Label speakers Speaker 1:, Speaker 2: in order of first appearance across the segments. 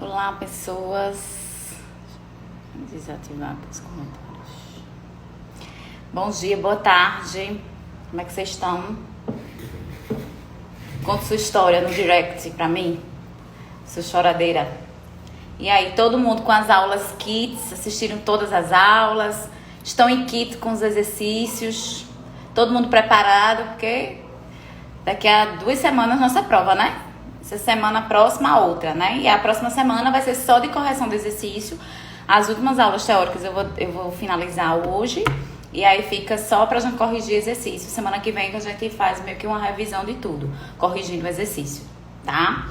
Speaker 1: Olá, pessoas. Vou desativar aqui os comentários. Bom dia, boa tarde. Como é que vocês estão? Conta sua história no direct pra mim. Sua choradeira. E aí, todo mundo com as aulas kits? Assistiram todas as aulas? Estão em kit com os exercícios? Todo mundo preparado? Porque daqui a 2 semanas nossa prova, né? Essa semana próxima a outra, né? E a próxima semana vai ser só de correção do exercício. As últimas aulas teóricas eu vou finalizar hoje. E aí fica só pra gente corrigir exercício. Semana que vem que a gente faz meio que uma revisão de tudo, corrigindo o exercício, tá?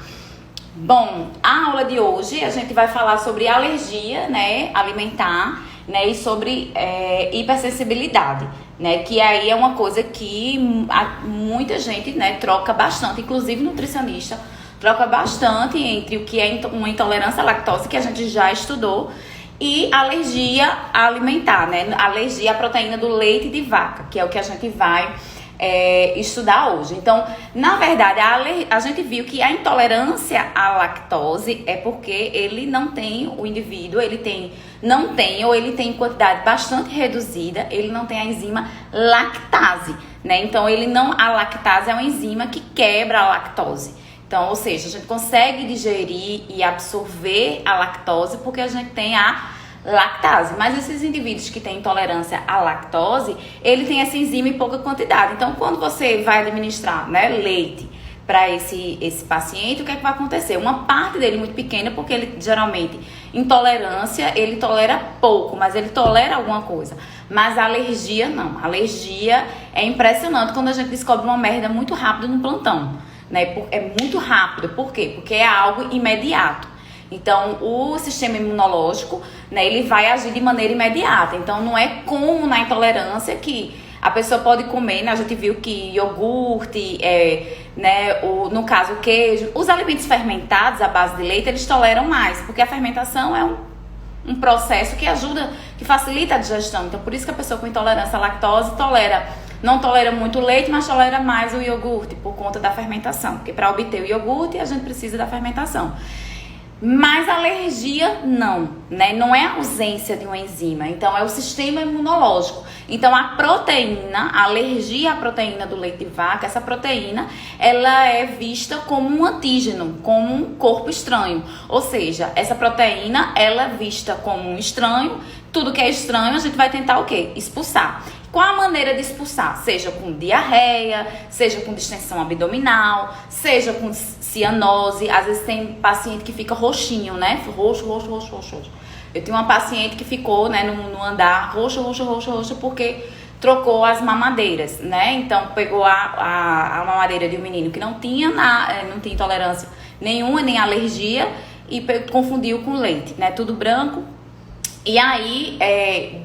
Speaker 1: Bom, a aula de hoje a gente vai falar sobre alergia, né, alimentar, né, e sobre hipersensibilidade, né, que aí é uma coisa que muita gente, né, troca bastante, inclusive nutricionista, troca bastante entre o que é uma intolerância à lactose, que a gente já estudou, e alergia alimentar, né, alergia à proteína do leite de vaca, que é o que a gente vai estudar hoje. Então, na verdade, a gente viu que a intolerância à lactose é porque ele não tem, o indivíduo, ele tem em quantidade bastante reduzida, ele não tem a enzima lactase, né? Então, a lactase é uma enzima que quebra a lactose. Então, ou seja, a gente consegue digerir e absorver a lactose porque a gente tem a lactase, mas esses indivíduos que têm intolerância à lactose, ele tem essa enzima em pouca quantidade. Então, quando você vai administrar, né, leite para esse paciente, o que é que vai acontecer? Uma parte dele muito pequena, porque ele geralmente, intolerância, ele tolera pouco, mas ele tolera alguma coisa. Mas a alergia, não. A alergia é impressionante quando a gente descobre uma merda muito rápido no plantão, né? É muito rápido. Por quê? Porque é algo imediato. Então, o sistema imunológico, né, ele vai agir de maneira imediata. Então, não é como na intolerância que a pessoa pode comer, né? A gente viu que iogurte, né, no caso queijo, os alimentos fermentados à base de leite, eles toleram mais, porque a fermentação é um processo que ajuda, que facilita a digestão. Então, por isso que a pessoa com intolerância à lactose não tolera muito o leite, mas tolera mais o iogurte, por conta da fermentação. Porque para obter o iogurte, a gente precisa da fermentação. Mas a alergia não, né? Não é a ausência de uma enzima, então é o sistema imunológico. Então a proteína, a alergia à proteína do leite de vaca, essa proteína, ela é vista como um antígeno, como um corpo estranho. Ou seja, essa proteína, ela é vista como um estranho, tudo que é estranho a gente vai tentar o quê? Expulsar. Qual a maneira de expulsar? Seja com diarreia, seja com distensão abdominal, seja com cianose. Às vezes tem paciente que fica roxinho, né? Roxo. Eu tinha uma paciente que ficou, né, no andar roxo, porque trocou as mamadeiras, né? Então, pegou a mamadeira de um menino que não tinha intolerância nenhuma, nem alergia, e confundiu com leite, né? Tudo branco. E aí,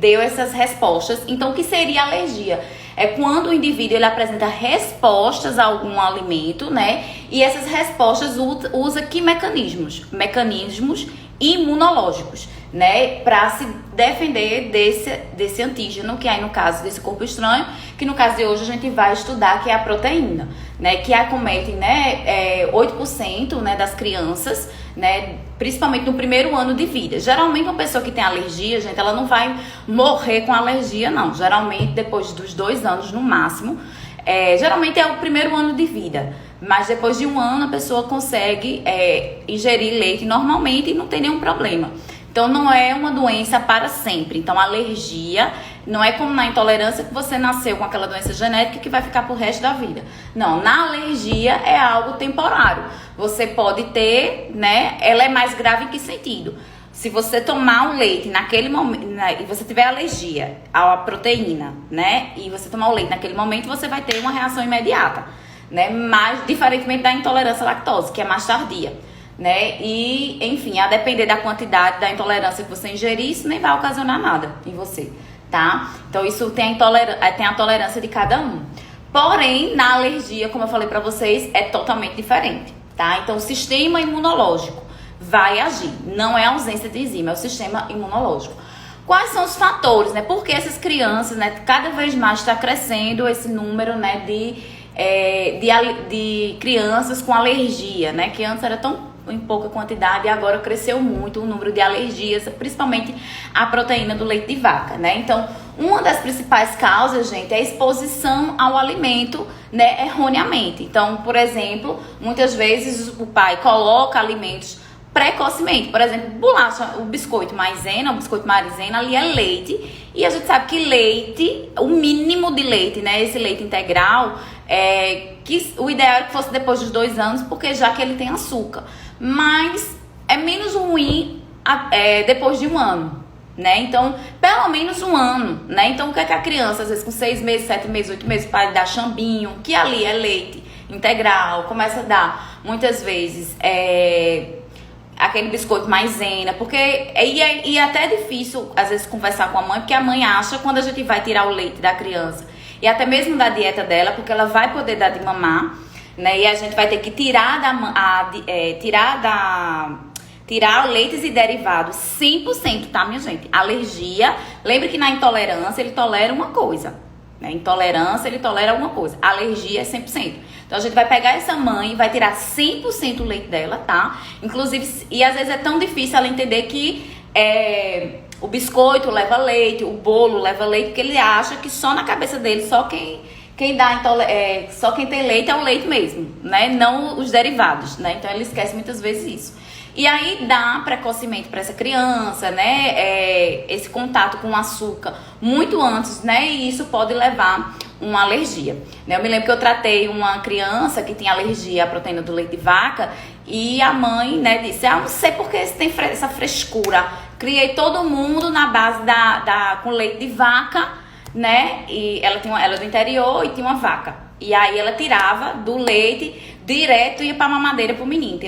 Speaker 1: deu essas respostas. Então, o que seria alergia? É quando o indivíduo ele apresenta respostas a algum alimento, né? E essas respostas usa que mecanismos? Mecanismos imunológicos, né? Para se defender desse antígeno, que aí no caso desse corpo estranho, que no caso de hoje a gente vai estudar, que é a proteína, né? Que acomete, né, 8%, né, das crianças, né? Principalmente no primeiro ano de vida. Geralmente uma pessoa que tem alergia, gente, ela não vai morrer com alergia, não. Geralmente depois dos 2 anos no máximo, geralmente é o primeiro ano de vida. Mas depois de 1 ano a pessoa consegue ingerir leite normalmente e não tem nenhum problema. Então não é uma doença para sempre. Então a alergia não é como na intolerância que você nasceu com aquela doença genética que vai ficar pro resto da vida. Não, na alergia é algo temporário. Você pode ter, né? Ela é mais grave em que sentido? Se você tomar um leite naquele momento, né, e você tiver alergia à proteína, né? E você tomar o leite naquele momento, você vai ter uma reação imediata, né? Mas diferentemente da intolerância à lactose, que é mais tardia, né? E, enfim, a depender da quantidade da intolerância que você ingerir, isso nem vai ocasionar nada em você, tá? Então, isso tem a tolerância de cada um. Porém, na alergia, como eu falei pra vocês, é totalmente diferente, tá? Então, o sistema imunológico vai agir. Não é a ausência de enzima, é o sistema imunológico. Quais são os fatores, né? Porque essas crianças, né, cada vez mais está crescendo esse número, né, de de crianças com alergia, né? Que antes era tão em pouca quantidade e agora cresceu muito o número de alergias, principalmente à proteína do leite de vaca, né? Então, uma das principais causas, gente, é a exposição ao alimento, né, erroneamente. Então, por exemplo, muitas vezes o pai coloca alimentos precocemente, por exemplo, bolacha, o biscoito maisena, o biscoito marizena, ali é leite, e a gente sabe que leite, o mínimo de leite, né, esse leite integral, que o ideal é que fosse depois dos 2 anos, porque já que ele tem açúcar, mas é menos ruim depois de 1 ano, né? Então, pelo menos 1 ano, né? Então, o que é que a criança, às vezes com 6 meses, 7 meses, 8 meses, para dar chambinho, que ali é leite integral, começa a dar, muitas vezes, aquele biscoito maisena, porque é até difícil, às vezes, conversar com a mãe, porque a mãe acha, quando a gente vai tirar o leite da criança, e até mesmo da dieta dela, porque ela vai poder dar de mamar, né? E a gente vai ter que tirar leites e derivados 100%, tá, minha gente? Alergia, lembre que na intolerância ele tolera uma coisa, né? Intolerância ele tolera uma coisa, alergia é 100%. Então a gente vai pegar essa mãe e vai tirar 100% o leite dela, tá? Inclusive, e às vezes é tão difícil ela entender que o biscoito leva leite, o bolo leva leite, porque ele acha que só na cabeça dele, só quem tem leite é o leite mesmo, né? Não os derivados, né? Então ele esquece muitas vezes isso. E aí dá precocemente para essa criança, né? Esse contato com o açúcar muito antes, né? E isso pode levar uma alergia, né? Eu me lembro que eu tratei uma criança que tinha alergia à proteína do leite de vaca e a mãe, né, disse: não sei por que você tem essa frescura. Criei todo mundo na base com leite de vaca, né? E ela é do interior e tinha uma vaca. E aí ela tirava do leite direto e ia pra mamadeira pro menino.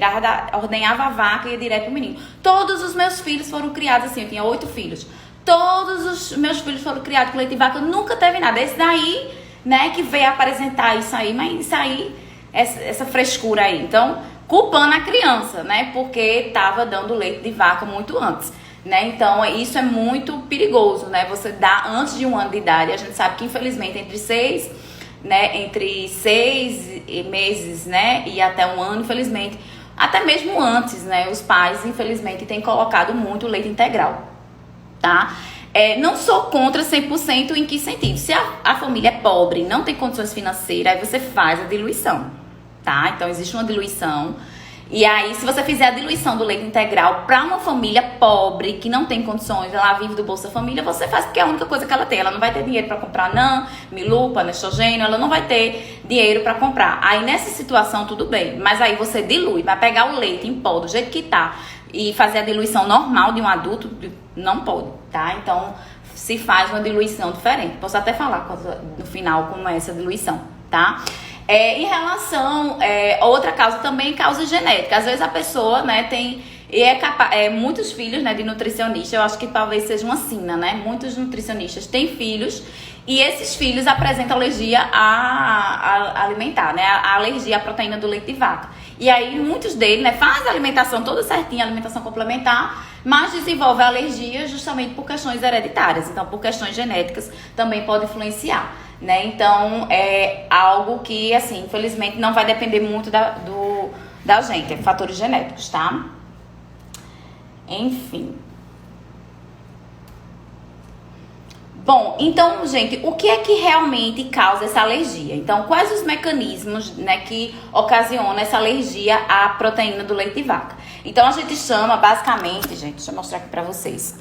Speaker 1: Ordenhava a vaca e ia direto pro menino. Todos os meus filhos foram criados assim, eu tinha 8 filhos. Todos os meus filhos foram criados com leite de vaca, nunca teve nada. Esse daí, né, que veio apresentar isso aí, mas isso aí, essa frescura aí. Então, culpando a criança, né, porque tava dando leite de vaca muito antes. Né? Então, isso é muito perigoso, né? Você dá antes de 1 ano de idade. A gente sabe que, infelizmente, entre 6 meses, né, e até 1 ano, infelizmente, até mesmo antes, né, os pais, infelizmente, têm colocado muito leite integral, tá? Não sou contra 100% em que sentido? Se a família é pobre, não tem condições financeiras, aí você faz a diluição, tá? Então, existe uma diluição. E aí, se você fizer a diluição do leite integral para uma família pobre, que não tem condições, ela vive do Bolsa Família, você faz porque é a única coisa que ela tem. Ela não vai ter dinheiro para comprar NAN, Milupa, Nestrogênio, ela não vai ter dinheiro para comprar. Aí, nessa situação, tudo bem. Mas aí você dilui, vai pegar o leite em pó do jeito que tá e fazer a diluição normal de um adulto, não pode, tá? Então, se faz uma diluição diferente. Posso até falar no final como é essa diluição, tá? Em relação a outra causa também, causa genética. Às vezes a pessoa, né, tem muitos filhos, né, de nutricionista. Eu acho que talvez seja uma sina, né? Muitos nutricionistas têm filhos e esses filhos apresentam alergia a alimentar, né? A alergia à proteína do leite de vaca. E aí muitos deles, né, fazem a alimentação toda certinha, alimentação complementar, mas desenvolvem alergia justamente por questões hereditárias. Então, por questões genéticas também pode influenciar. Né? Então, é algo que, assim, infelizmente não vai depender muito da gente, fatores genéticos, tá? Enfim. Bom, então, gente, o que é que realmente causa essa alergia? Então, quais os mecanismos, né, que ocasionam essa alergia à proteína do leite de vaca? Então, a gente chama, basicamente, gente, deixa eu mostrar aqui pra vocês.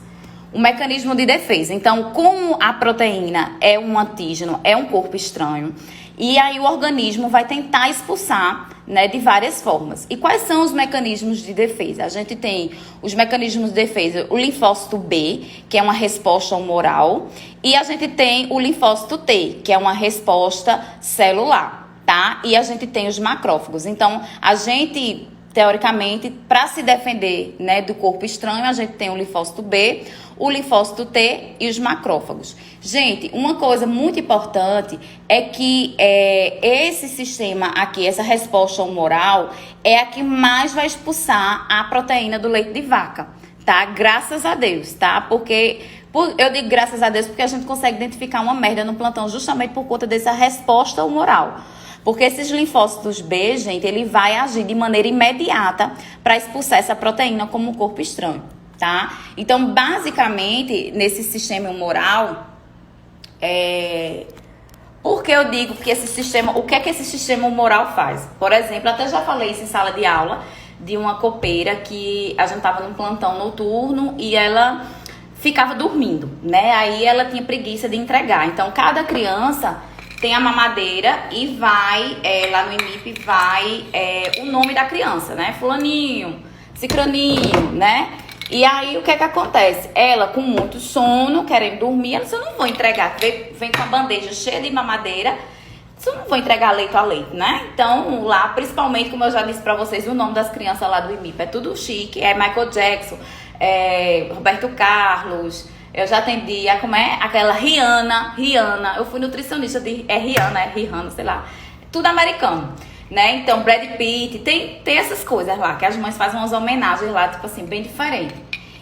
Speaker 1: Um mecanismo de defesa. Então, como a proteína é um antígeno, é um corpo estranho, e aí o organismo vai tentar expulsar, né, de várias formas. E quais são os mecanismos de defesa? A gente tem os mecanismos de defesa, o linfócito B, que é uma resposta humoral, e a gente tem o linfócito T, que é uma resposta celular, tá? E a gente tem os macrófagos. Então, a gente, teoricamente, para se defender, né, do corpo estranho, a gente tem o linfócito B, o linfócito T e os macrófagos. Gente, uma coisa muito importante é que esse sistema aqui, essa resposta humoral, é a que mais vai expulsar a proteína do leite de vaca, tá? Graças a Deus, tá? Eu digo graças a Deus porque a gente consegue identificar uma merda no plantão justamente por conta dessa resposta humoral. Porque esses linfócitos B, gente, ele vai agir de maneira imediata para expulsar essa proteína como um corpo estranho, tá? Então, basicamente, nesse sistema humoral, por que eu digo que esse sistema, o que é que esse sistema humoral faz? Por exemplo, até já falei isso em sala de aula, de uma copeira que a gente tava num plantão noturno e ela ficava dormindo, né? Aí ela tinha preguiça de entregar. Então, cada criança tem a mamadeira e vai, lá no IMIP, vai o nome da criança, né? Fulaninho, cicraninho, né? E aí, o que é que acontece? Ela, com muito sono, querendo dormir, ela disse, eu não vou entregar. Vem com a bandeja cheia de mamadeira, eu não vou entregar leito a leito, né? Então, lá, principalmente, como eu já disse pra vocês, o nome das crianças lá do IMIP é tudo chique. É Michael Jackson, Roberto Carlos. Eu já atendi, como é? Aquela Rihanna. Eu fui nutricionista de... Rihanna, sei lá. Tudo americano, né? Então, Brad Pitt. Tem essas coisas lá, que as mães fazem umas homenagens lá, tipo assim, bem diferente.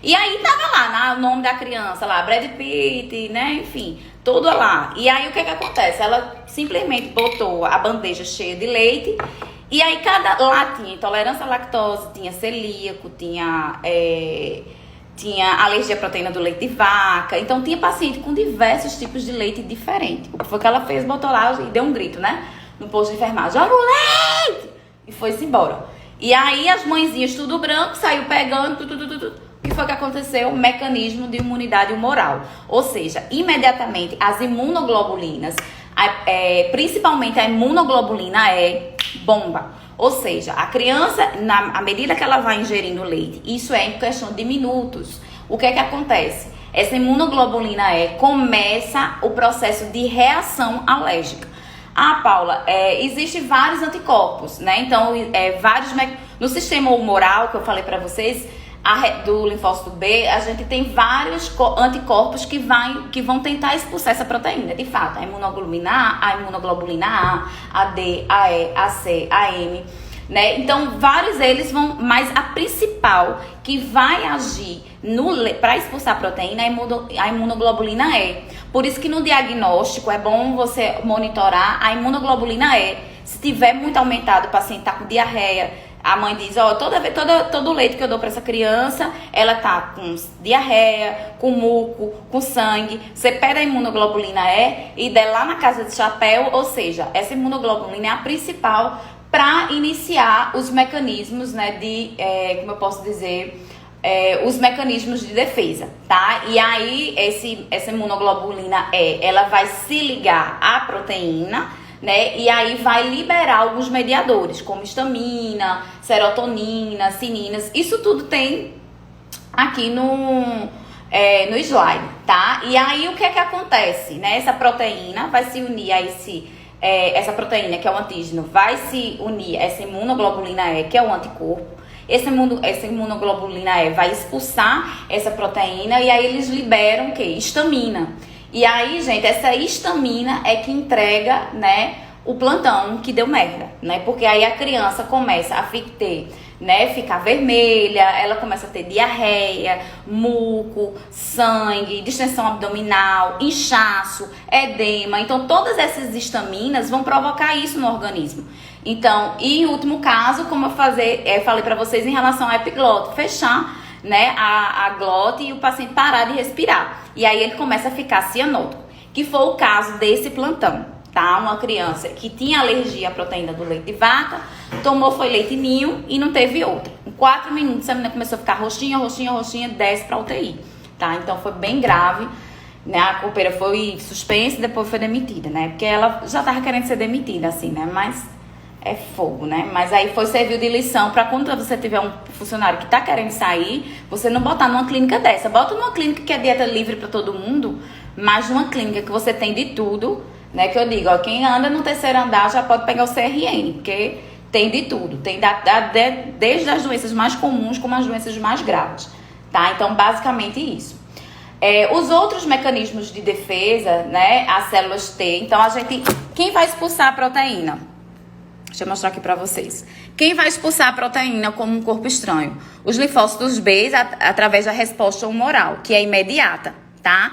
Speaker 1: E aí, tava lá, o nome da criança lá, Brad Pitt, né? Enfim, tudo lá. E aí, o que acontece? Ela simplesmente botou a bandeja cheia de leite. E aí, lá tinha intolerância à lactose, tinha celíaco, tinha alergia à proteína do leite de vaca. Então, tinha paciente com diversos tipos de leite diferentes. O que foi que ela fez? Botou lá e deu um grito, né? No posto de enfermagem, joga o leite! E foi-se embora. E aí, as mãezinhas, tudo branco, saiu pegando, O que foi que aconteceu? Mecanismo de imunidade humoral. Ou seja, imediatamente, as imunoglobulinas, principalmente a imunoglobulina E, bomba. Ou seja, a criança, à medida que ela vai ingerindo leite, isso é em questão de minutos. O que é que acontece? Essa imunoglobulina E começa o processo de reação alérgica. Ah, Paula, existem vários anticorpos, né? Então, no sistema humoral, que eu falei pra vocês, do linfócito B, a gente tem vários anticorpos que vão tentar expulsar essa proteína. De fato, a imunoglobulina A, a D, a E, a C, a M, né? Então, vários deles vão, mas a principal que vai agir para expulsar a proteína é a imunoglobulina E. Por isso que no diagnóstico é bom você monitorar a imunoglobulina E. Se tiver muito aumentado, o paciente está com diarreia, a mãe diz, todo o leite que eu dou para essa criança, ela tá com diarreia, com muco, com sangue. Você pede a imunoglobulina E e der lá na casa de chapéu, ou seja, essa imunoglobulina é a principal para iniciar os mecanismos, né, como eu posso dizer, os mecanismos de defesa, tá? E aí, essa imunoglobulina E, ela vai se ligar à proteína, né? E aí vai liberar alguns mediadores, como histamina, serotonina, cininas. Isso tudo tem aqui no slide, tá? E aí, o que é que acontece, né? Essa proteína vai se unir a essa proteína, que é o antígeno, vai se unir a essa imunoglobulina E, que é o anticorpo. Essa imunoglobulina E vai expulsar essa proteína e aí eles liberam o quê? Histamina. E aí, gente, essa histamina é que entrega, né, o plantão que deu merda, né? Porque aí a criança começa a ficar vermelha, ela começa a ter diarreia, muco, sangue, distensão abdominal, inchaço, edema. Então, todas essas histaminas vão provocar isso no organismo. Então, e em último caso, como eu falei pra vocês em relação à epiglote, fechar, né, a glote e o paciente parar de respirar. E aí ele começa a ficar cianótico, que foi o caso desse plantão, tá? Uma criança que tinha alergia à proteína do leite de vaca, foi leite ninho e não teve outra. Em 4 minutos a menina começou a ficar roxinha, desce pra UTI, tá? Então foi bem grave, né? A copeira foi suspensa e depois foi demitida, né? Porque ela já tava querendo ser demitida, assim, né? Mas é fogo, né? Mas aí serviu de lição para quando você tiver um funcionário que tá querendo sair, você não botar numa clínica dessa. Bota numa clínica que é dieta livre para todo mundo, mas numa clínica que você tem de tudo, né? Que eu digo, ó, quem anda no terceiro andar já pode pegar o CRN, porque tem de tudo. Tem desde as doenças mais comuns como as doenças mais graves, tá? Então, basicamente isso. Os outros mecanismos de defesa, né? As células T. Então, quem vai expulsar a proteína? Deixa eu mostrar aqui pra vocês. Quem vai expulsar a proteína como um corpo estranho? Os linfócitos B, através da resposta humoral, que é imediata, tá?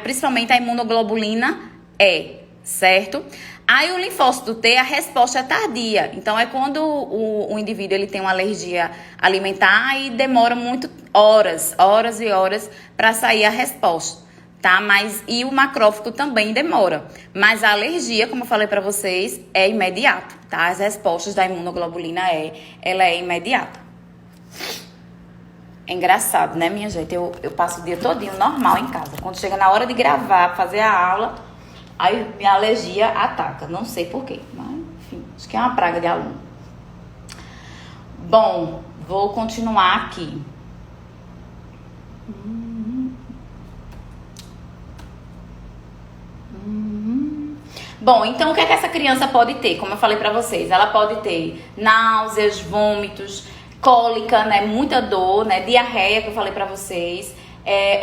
Speaker 1: Principalmente a imunoglobulina E, certo? Aí o linfócito T, a resposta é tardia. Então, é quando o indivíduo ele tem uma alergia alimentar e demora muito horas e horas para sair a resposta, tá? E o macrófago também demora. Mas a alergia, como eu falei para vocês, é imediato, tá? As respostas da imunoglobulina E, ela é imediata. É engraçado, né, minha gente? Eu passo o dia todinho normal em casa. Quando chega na hora de gravar, fazer a aula, aí minha alergia ataca. Não sei porquê, mas enfim, acho que é uma praga de aluno. Bom, vou continuar aqui. Bom, então o que é que essa criança pode ter? Como eu falei pra vocês, ela pode ter náuseas, vômitos, cólica, né, muita dor, né, diarreia, que eu falei pra vocês,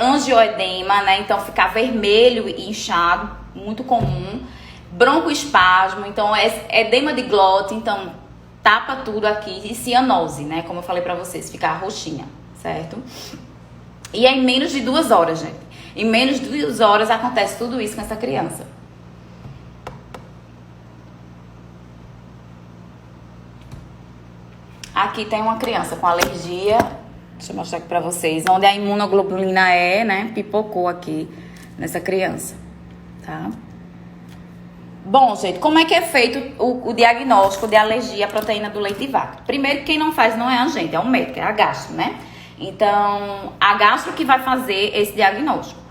Speaker 1: angioedema, né, então ficar vermelho e inchado, muito comum, broncoespasmo, então edema de glote, então tapa tudo aqui, e cianose, né, como eu falei pra vocês, ficar roxinha, certo? E é em menos de 2 horas, gente. Em menos de 2 horas acontece tudo isso com essa criança. Aqui tem uma criança com alergia, deixa eu mostrar aqui pra vocês, onde a imunoglobulina E, né, pipocou aqui nessa criança, tá? Bom, gente, como é que é feito o diagnóstico de alergia à proteína do leite de vaca? Primeiro, quem não faz não é a gente, é o médico, é a gastro, né? Então, a gastro que vai fazer esse diagnóstico.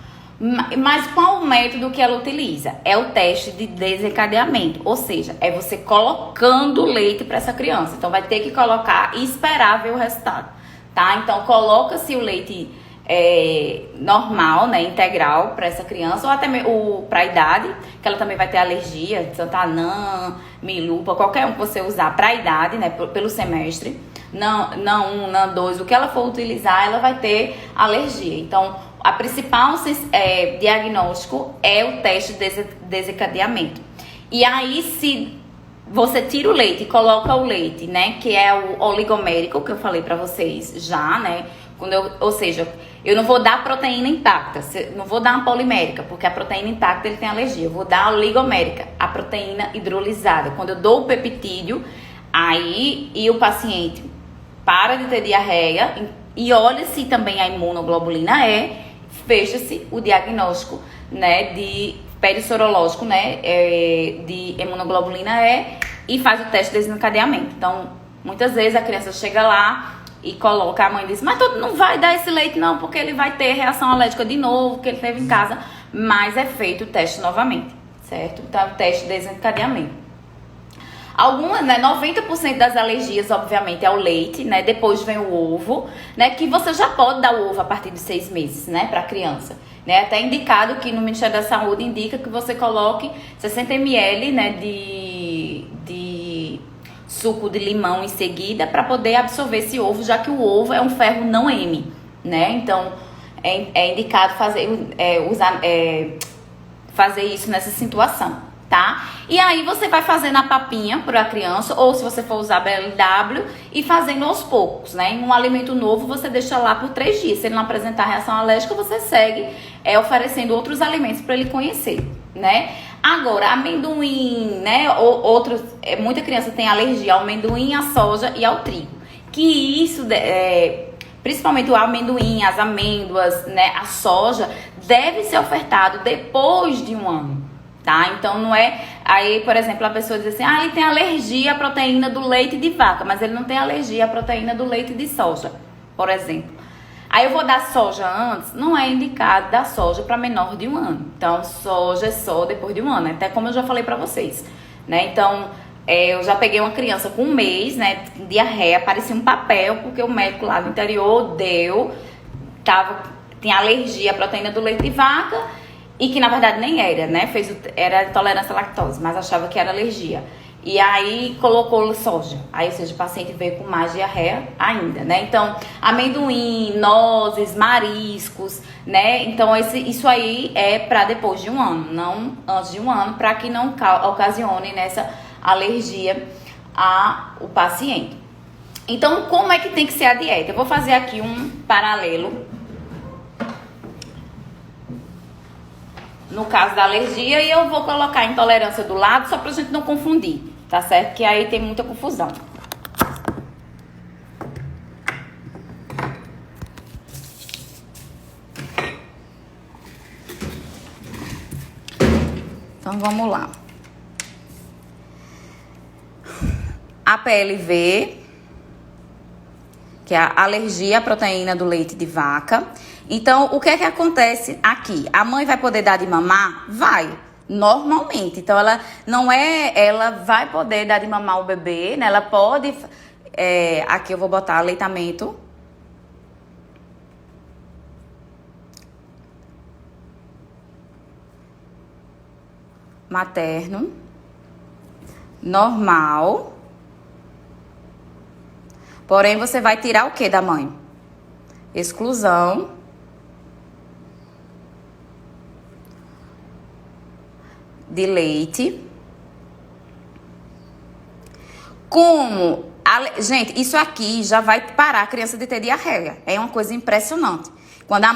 Speaker 1: Mas qual o método que ela utiliza? É o teste de desencadeamento, ou seja, é você colocando leite para essa criança. Então, vai ter que colocar e esperar ver o resultado, tá? Então, coloca-se o leite normal, né, integral para essa criança, ou até para a idade, que ela também vai ter alergia, Santanã, Milupa, qualquer um que você usar para a idade, né, pelo semestre. Não 1, não 2, o que ela for utilizar, ela vai ter alergia. Então, a principal diagnóstico é o teste de desencadeamento. E aí, se você tira o leite e coloca o leite, né, que é o oligomérico, que eu falei pra vocês já, né, ou seja, eu não vou dar proteína intacta, não vou dar uma polimérica, porque a proteína intacta ele tem alergia. Eu vou dar a oligomérica, a proteína hidrolisada. Quando eu dou o peptídeo, aí e o paciente para de ter diarreia e olha se também a imunoglobulina fecha-se o diagnóstico, né, de perissorológico, né, de imunoglobulina e faz o teste de desencadeamento. Então, muitas vezes a criança chega lá e coloca, a mãe diz, mas não vai dar esse leite não, porque ele vai ter reação alérgica de novo, que ele teve em casa, mas é feito o teste novamente, certo? Então, o teste de desencadeamento. Algumas, né, 90% das alergias, obviamente, é o leite, né? Depois vem o ovo, né? Que você já pode dar o ovo a partir de 6 meses, né? Para criança, né? Até indicado que no Ministério da Saúde indica que você coloque 60 ml, né? De suco de limão em seguida para poder absorver esse ovo, já que o ovo é um ferro não M, né? Então, é indicado fazer isso nessa situação. Tá? E aí você vai fazendo a papinha para a criança, ou se você for usar BLW, e fazendo aos poucos, né? Em um alimento novo você deixa lá por 3 dias. Se ele não apresentar reação alérgica, você segue oferecendo outros alimentos para ele conhecer, né? Agora, amendoim, né? Muita criança tem alergia ao amendoim, à soja e ao trigo. Que isso, principalmente o amendoim, as amêndoas, né? A soja, deve ser ofertado depois de 1 ano. Tá? Então não é, aí por exemplo a pessoa diz assim, ele tem alergia à proteína do leite de vaca, mas ele não tem alergia à proteína do leite de soja, por exemplo. Aí eu vou dar soja antes, não é indicado dar soja para menor de 1 ano. Então soja é só depois de 1 ano, até como eu já falei para vocês, né? Então eu já peguei uma criança com 1 mês, né, diarreia, parecia um papel, porque o médico lá no interior tinha alergia à proteína do leite de vaca, e que na verdade nem era, né? Era intolerância à lactose, mas achava que era alergia. E aí colocou soja. Aí, ou seja, o paciente veio com mais diarreia ainda, né? Então, amendoim, nozes, mariscos, né? Então, isso aí é para depois de 1 ano, não antes de 1 ano, para que não ocasione nessa alergia ao paciente. Então, como é que tem que ser a dieta? Eu vou fazer aqui um paralelo. no caso da alergia, e eu vou colocar a intolerância do lado só pra gente não confundir, tá certo? Que aí tem muita confusão. Então vamos lá. A PLV, que é a alergia à proteína do leite de vaca. Então, o que é que acontece aqui? A mãe vai poder dar de mamar? Vai, normalmente. Então, ela vai poder dar de mamar o bebê, né? Ela pode, aqui eu vou botar aleitamento materno, normal. Porém, você vai tirar o que da mãe? Exclusão de leite. Gente, isso aqui já vai parar a criança de ter diarreia. É uma coisa impressionante. Quando a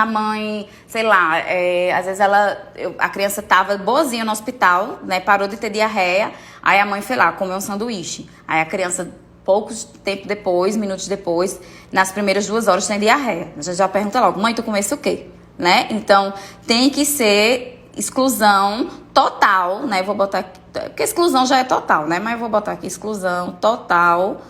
Speaker 1: mãe, sei lá, às vezes a criança tava boazinha no hospital, né? Parou de ter diarreia. Aí a mãe foi lá, comeu um sanduíche. Aí a criança, minutos depois, nas primeiras 2 horas tem diarreia. A gente já pergunta logo, mãe, tu comesse o quê? Né? Então, tem que ser exclusão total, né? Vou botar aqui, porque exclusão já é total, né? Mas eu vou botar aqui exclusão total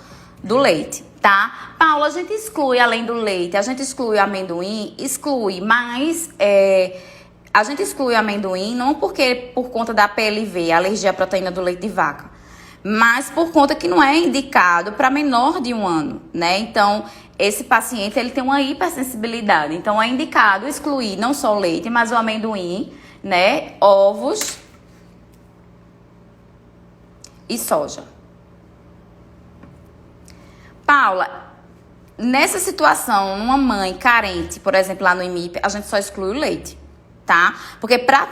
Speaker 1: do leite, tá? Paula, a gente exclui além do leite, a gente exclui amendoim? Exclui, mas a gente exclui amendoim não por conta da PLV, alergia à proteína do leite de vaca, mas por conta que não é indicado para menor de 1 ano, né? Então, esse paciente, ele tem uma hipersensibilidade. Então, é indicado excluir não só o leite, mas o amendoim, né? Ovos e soja. Paula, nessa situação, uma mãe carente, por exemplo, lá no IMIP, a gente só exclui o leite, tá? Porque para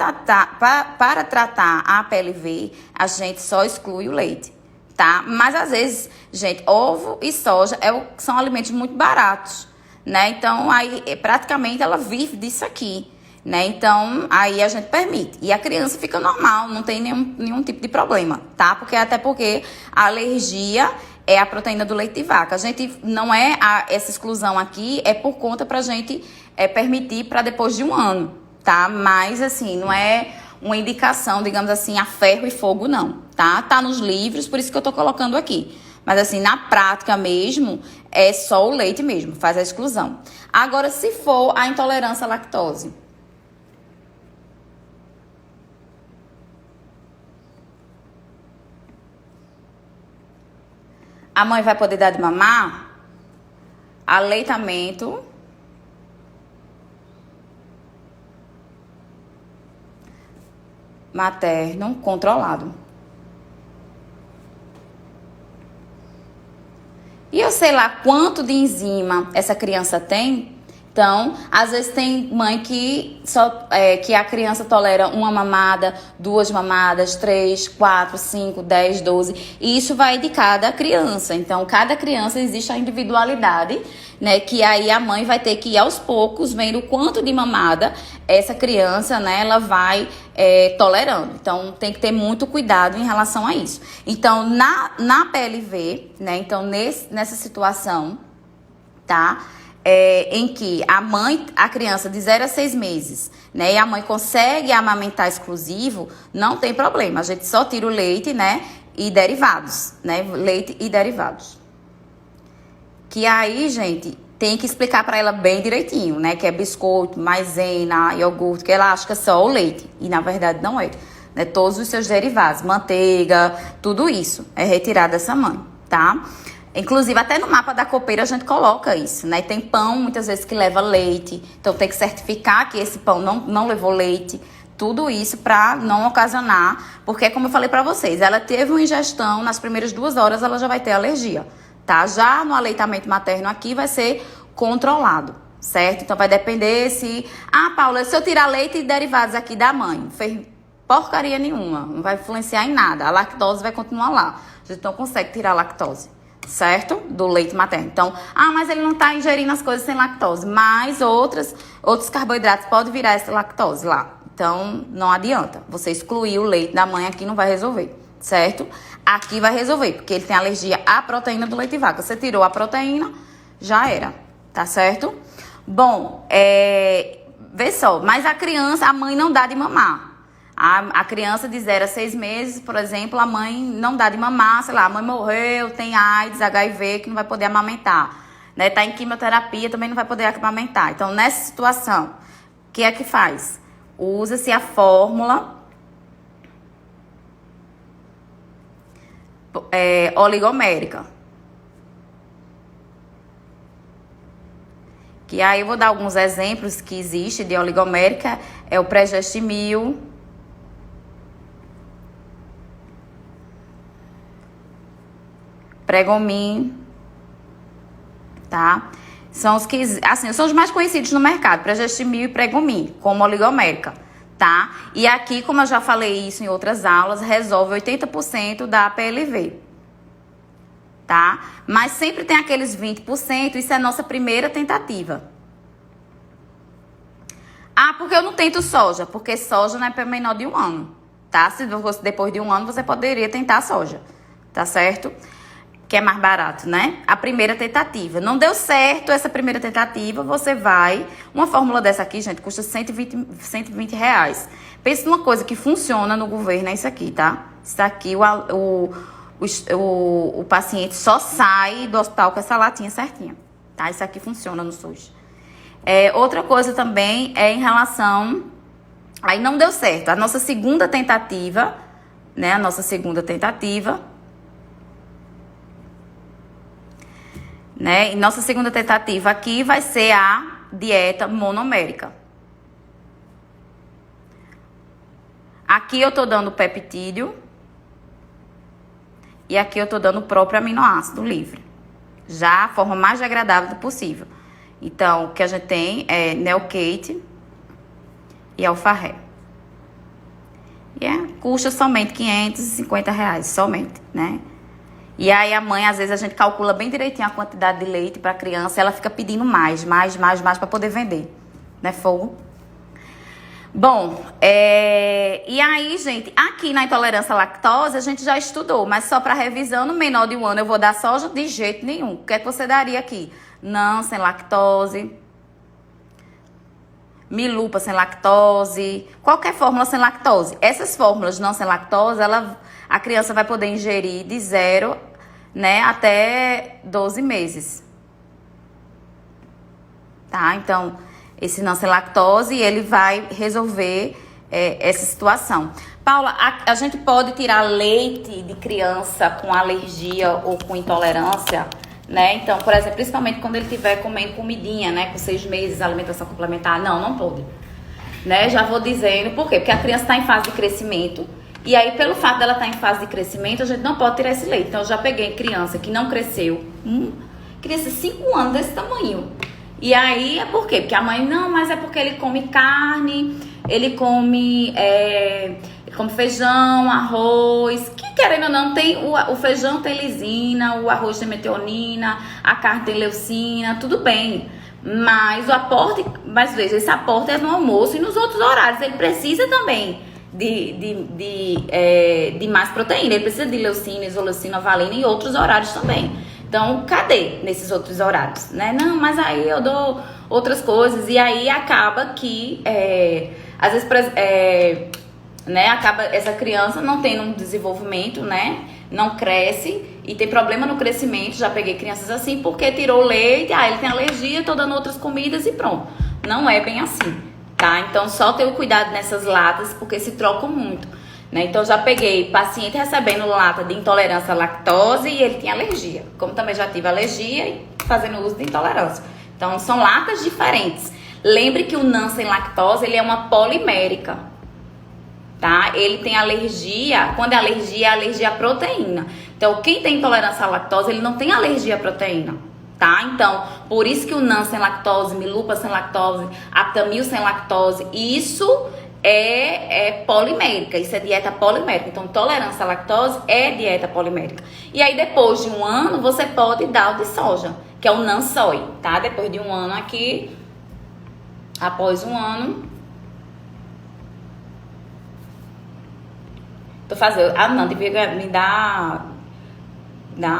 Speaker 1: tratar a PLV, a gente só exclui o leite, tá? Mas às vezes, gente, ovo e soja são alimentos muito baratos, né? Então, aí praticamente ela vive disso aqui, né? Então, aí a gente permite. E a criança fica normal, não tem nenhum tipo de problema, tá? Até porque a alergia é a proteína do leite de vaca. A gente não essa exclusão aqui é por conta pra gente permitir para depois de 1 ano, tá? Mas, assim, não é uma indicação, digamos assim, a ferro e fogo, não, tá? Tá nos livros, por isso que eu tô colocando aqui. Mas, assim, na prática mesmo, é só o leite mesmo, faz a exclusão. Agora, se for a intolerância à lactose, a mãe vai poder dar de mamar? Aleitamento materno controlado. E eu sei lá quanto de enzima essa criança tem. Então, às vezes tem mãe que a criança tolera 1 mamada, 2 mamadas, 3, 4, 5, 10, 12. E isso vai de cada criança. Então, cada criança existe a individualidade, né? Que aí a mãe vai ter que ir aos poucos vendo o quanto de mamada essa criança, né? Ela vai tolerando. Então, tem que ter muito cuidado em relação a isso. Então, na PLV, né? Então, nessa situação, tá? Em que a criança de 0 a 6 meses, né, e a mãe consegue amamentar exclusivo, não tem problema. A gente só tira o leite, né, e derivados, né, leite e derivados. Que aí, gente, tem que explicar para ela bem direitinho, né, que é biscoito, maisena, iogurte, que ela acha que é só o leite, e na verdade não é, né, todos os seus derivados, manteiga, tudo isso é retirado dessa mãe, tá? Inclusive, até no mapa da copeira a gente coloca isso, né? Tem pão, muitas vezes, que leva leite. Então, tem que certificar que esse pão não levou leite. Tudo isso para não ocasionar. Porque, como eu falei para vocês, ela teve uma ingestão, nas primeiras 2 horas ela já vai ter alergia, tá? Já no aleitamento materno aqui vai ser controlado, certo? Então, vai depender se... Ah, Paula, se eu tirar leite e derivados aqui da mãe, não fez porcaria nenhuma. Não vai influenciar em nada. A lactose vai continuar lá. A gente não consegue tirar a lactose, certo? Do leite materno. Então, mas ele não tá ingerindo as coisas sem lactose. Mas outros carboidratos podem virar essa lactose lá. Então, não adianta. Você excluir o leite da mãe aqui não vai resolver, certo? Aqui vai resolver, porque ele tem alergia à proteína do leite de vaca. Você tirou a proteína, já era, tá certo? Bom, vê só, mas a criança, a mãe não dá de mamar. A criança de 0 a 6 meses, por exemplo, a mãe não dá de mamar, sei lá, a mãe morreu, tem AIDS, HIV, que não vai poder amamentar. Né? Tá em quimioterapia, também não vai poder amamentar. Então, nessa situação, o que é que faz? Usa-se a fórmula oligomérica. Que aí eu vou dar alguns exemplos que existe de oligomérica. É o Pregestimil, Pregomin, tá? São os que, assim, são os mais conhecidos no mercado, Pregestimil e Pregomin, como oligomérica, tá? E aqui, como eu já falei isso em outras aulas, resolve 80% da PLV, tá? Mas sempre tem aqueles 20%, isso é a nossa primeira tentativa. Ah, porque eu não tento soja? Porque soja não é para menor de 1 ano, tá? Se fosse depois de 1 ano, você poderia tentar soja, tá certo? Que é mais barato, né? A primeira tentativa. Não deu certo essa primeira tentativa, você vai... Uma fórmula dessa aqui, gente, custa 120 reais. Pensa numa coisa que funciona no governo, é isso aqui, tá? Isso aqui, o paciente só sai do hospital com essa latinha certinha, tá? Isso aqui funciona no SUS. Outra coisa também é em relação... Aí não deu certo. A nossa segunda tentativa, né? A nossa segunda tentativa... Né? E nossa segunda tentativa aqui vai ser a dieta monomérica. Aqui eu tô dando peptídeo. E aqui eu tô dando o próprio aminoácido livre. Já a forma mais degradável possível. Então, o que a gente tem é Neocate e Alfarré. E custa somente 550 reais, somente, né? E aí a mãe, às vezes, a gente calcula bem direitinho a quantidade de leite para a criança, ela fica pedindo mais para poder vender, né, fogo? Bom, e aí, gente, aqui na intolerância à lactose a gente já estudou, mas só para revisão, no menor de 1 ano eu vou dar soja? De jeito nenhum. O que é que você daria aqui? Não, sem lactose, Milupa sem lactose, qualquer fórmula sem lactose. Essas fórmulas não sem lactose, a criança vai poder ingerir de 0, né, até 12 meses. Tá? Então, esse não sem lactose, ele vai resolver essa situação. Paula, a gente pode tirar leite de criança com alergia ou com intolerância, né? Então, por exemplo, principalmente quando ele estiver comendo comidinha, né, com 6 meses, alimentação complementar. Não pode. Né? Já vou dizendo por quê? Porque a criança está em fase de crescimento. E aí, pelo fato dela estar em fase de crescimento, a gente não pode tirar esse leite. Então, eu já peguei criança que não cresceu. Criança de 5 anos desse tamanho. E aí, é por quê? Porque a mãe, não, mas é porque ele come carne, ele come feijão, arroz. Que querendo ou não, tem o feijão tem lisina, o arroz tem metionina, a carne tem leucina, tudo bem. Mas o aporte, mas veja, esse aporte é no almoço e nos outros horários. Ele precisa também de mais proteína. Ele precisa de leucina, isoleucina, valina e outros horários também. Então, cadê nesses outros horários? Né? Não, mas aí eu dou outras coisas. E aí acaba que, às vezes, né, acaba essa criança não tendo um desenvolvimento, né? Não cresce e tem problema no crescimento. Já peguei crianças assim porque tirou leite, ele tem alergia, tô dando outras comidas e pronto. Não é bem assim, tá? Então, só ter o cuidado nessas latas porque se trocam muito, né? Então, já peguei paciente recebendo lata de intolerância à lactose e ele tinha alergia. Como também já tive alergia e fazendo uso de intolerância. Então, são latas diferentes. Lembre que o NAN sem lactose, ele é uma polimérica, tá? Ele tem alergia, quando é alergia à proteína. Então, quem tem intolerância à lactose, ele não tem alergia à proteína, tá? Então, por isso que o NAN sem lactose, Milupa sem lactose, Aptamil sem lactose, isso é polimérica, isso é dieta polimérica. Então, tolerância à lactose é dieta polimérica. E aí, depois de 1 ano, você pode dar o de soja, que é o NAN Soy, tá? Depois de 1 ano aqui, após 1 ano, Tô fazendo. Ah, não, devia me dar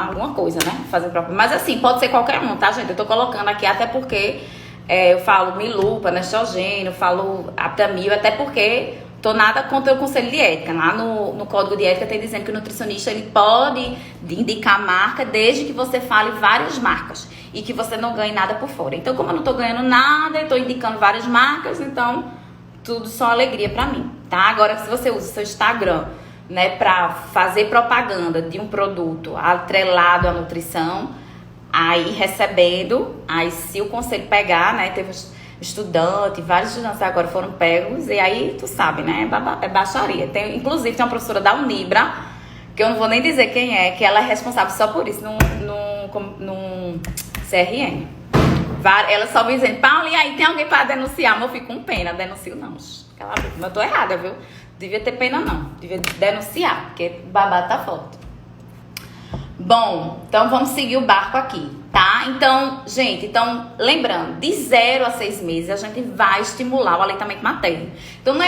Speaker 1: alguma coisa, né? Fazer próprio. Mas assim, pode ser qualquer um, tá, gente? Eu tô colocando aqui, até porque eu falo Milupa, Nestrogênio, falo Aptamil, até porque tô nada contra o conselho de ética. Lá no código de ética tem dizendo que o nutricionista ele pode indicar marca desde que você fale várias marcas e que você não ganhe nada por fora. Então, como eu não tô ganhando nada, eu tô indicando várias marcas, então tudo só alegria pra mim, tá? Agora, se você usa o seu Instagram, né, para fazer propaganda de um produto atrelado à nutrição, aí recebendo, aí se o conselho pegar, né, teve vários estudantes agora foram pegos, e aí tu sabe, né, é baixaria. Inclusive tem uma professora da Unibra, que eu não vou nem dizer quem é, que ela é responsável só por isso, num CRM. Ela só me dizendo, Paula, e aí tem alguém para denunciar? Mas eu fico com pena, denuncio não. Cala a boca, mas eu tô errada, viu? Devia ter pena não, devia denunciar, porque o babado tá forte. Bom, então vamos seguir o barco aqui, tá? Então, gente, lembrando, de 0 a 6 meses a gente vai estimular o aleitamento materno. Então não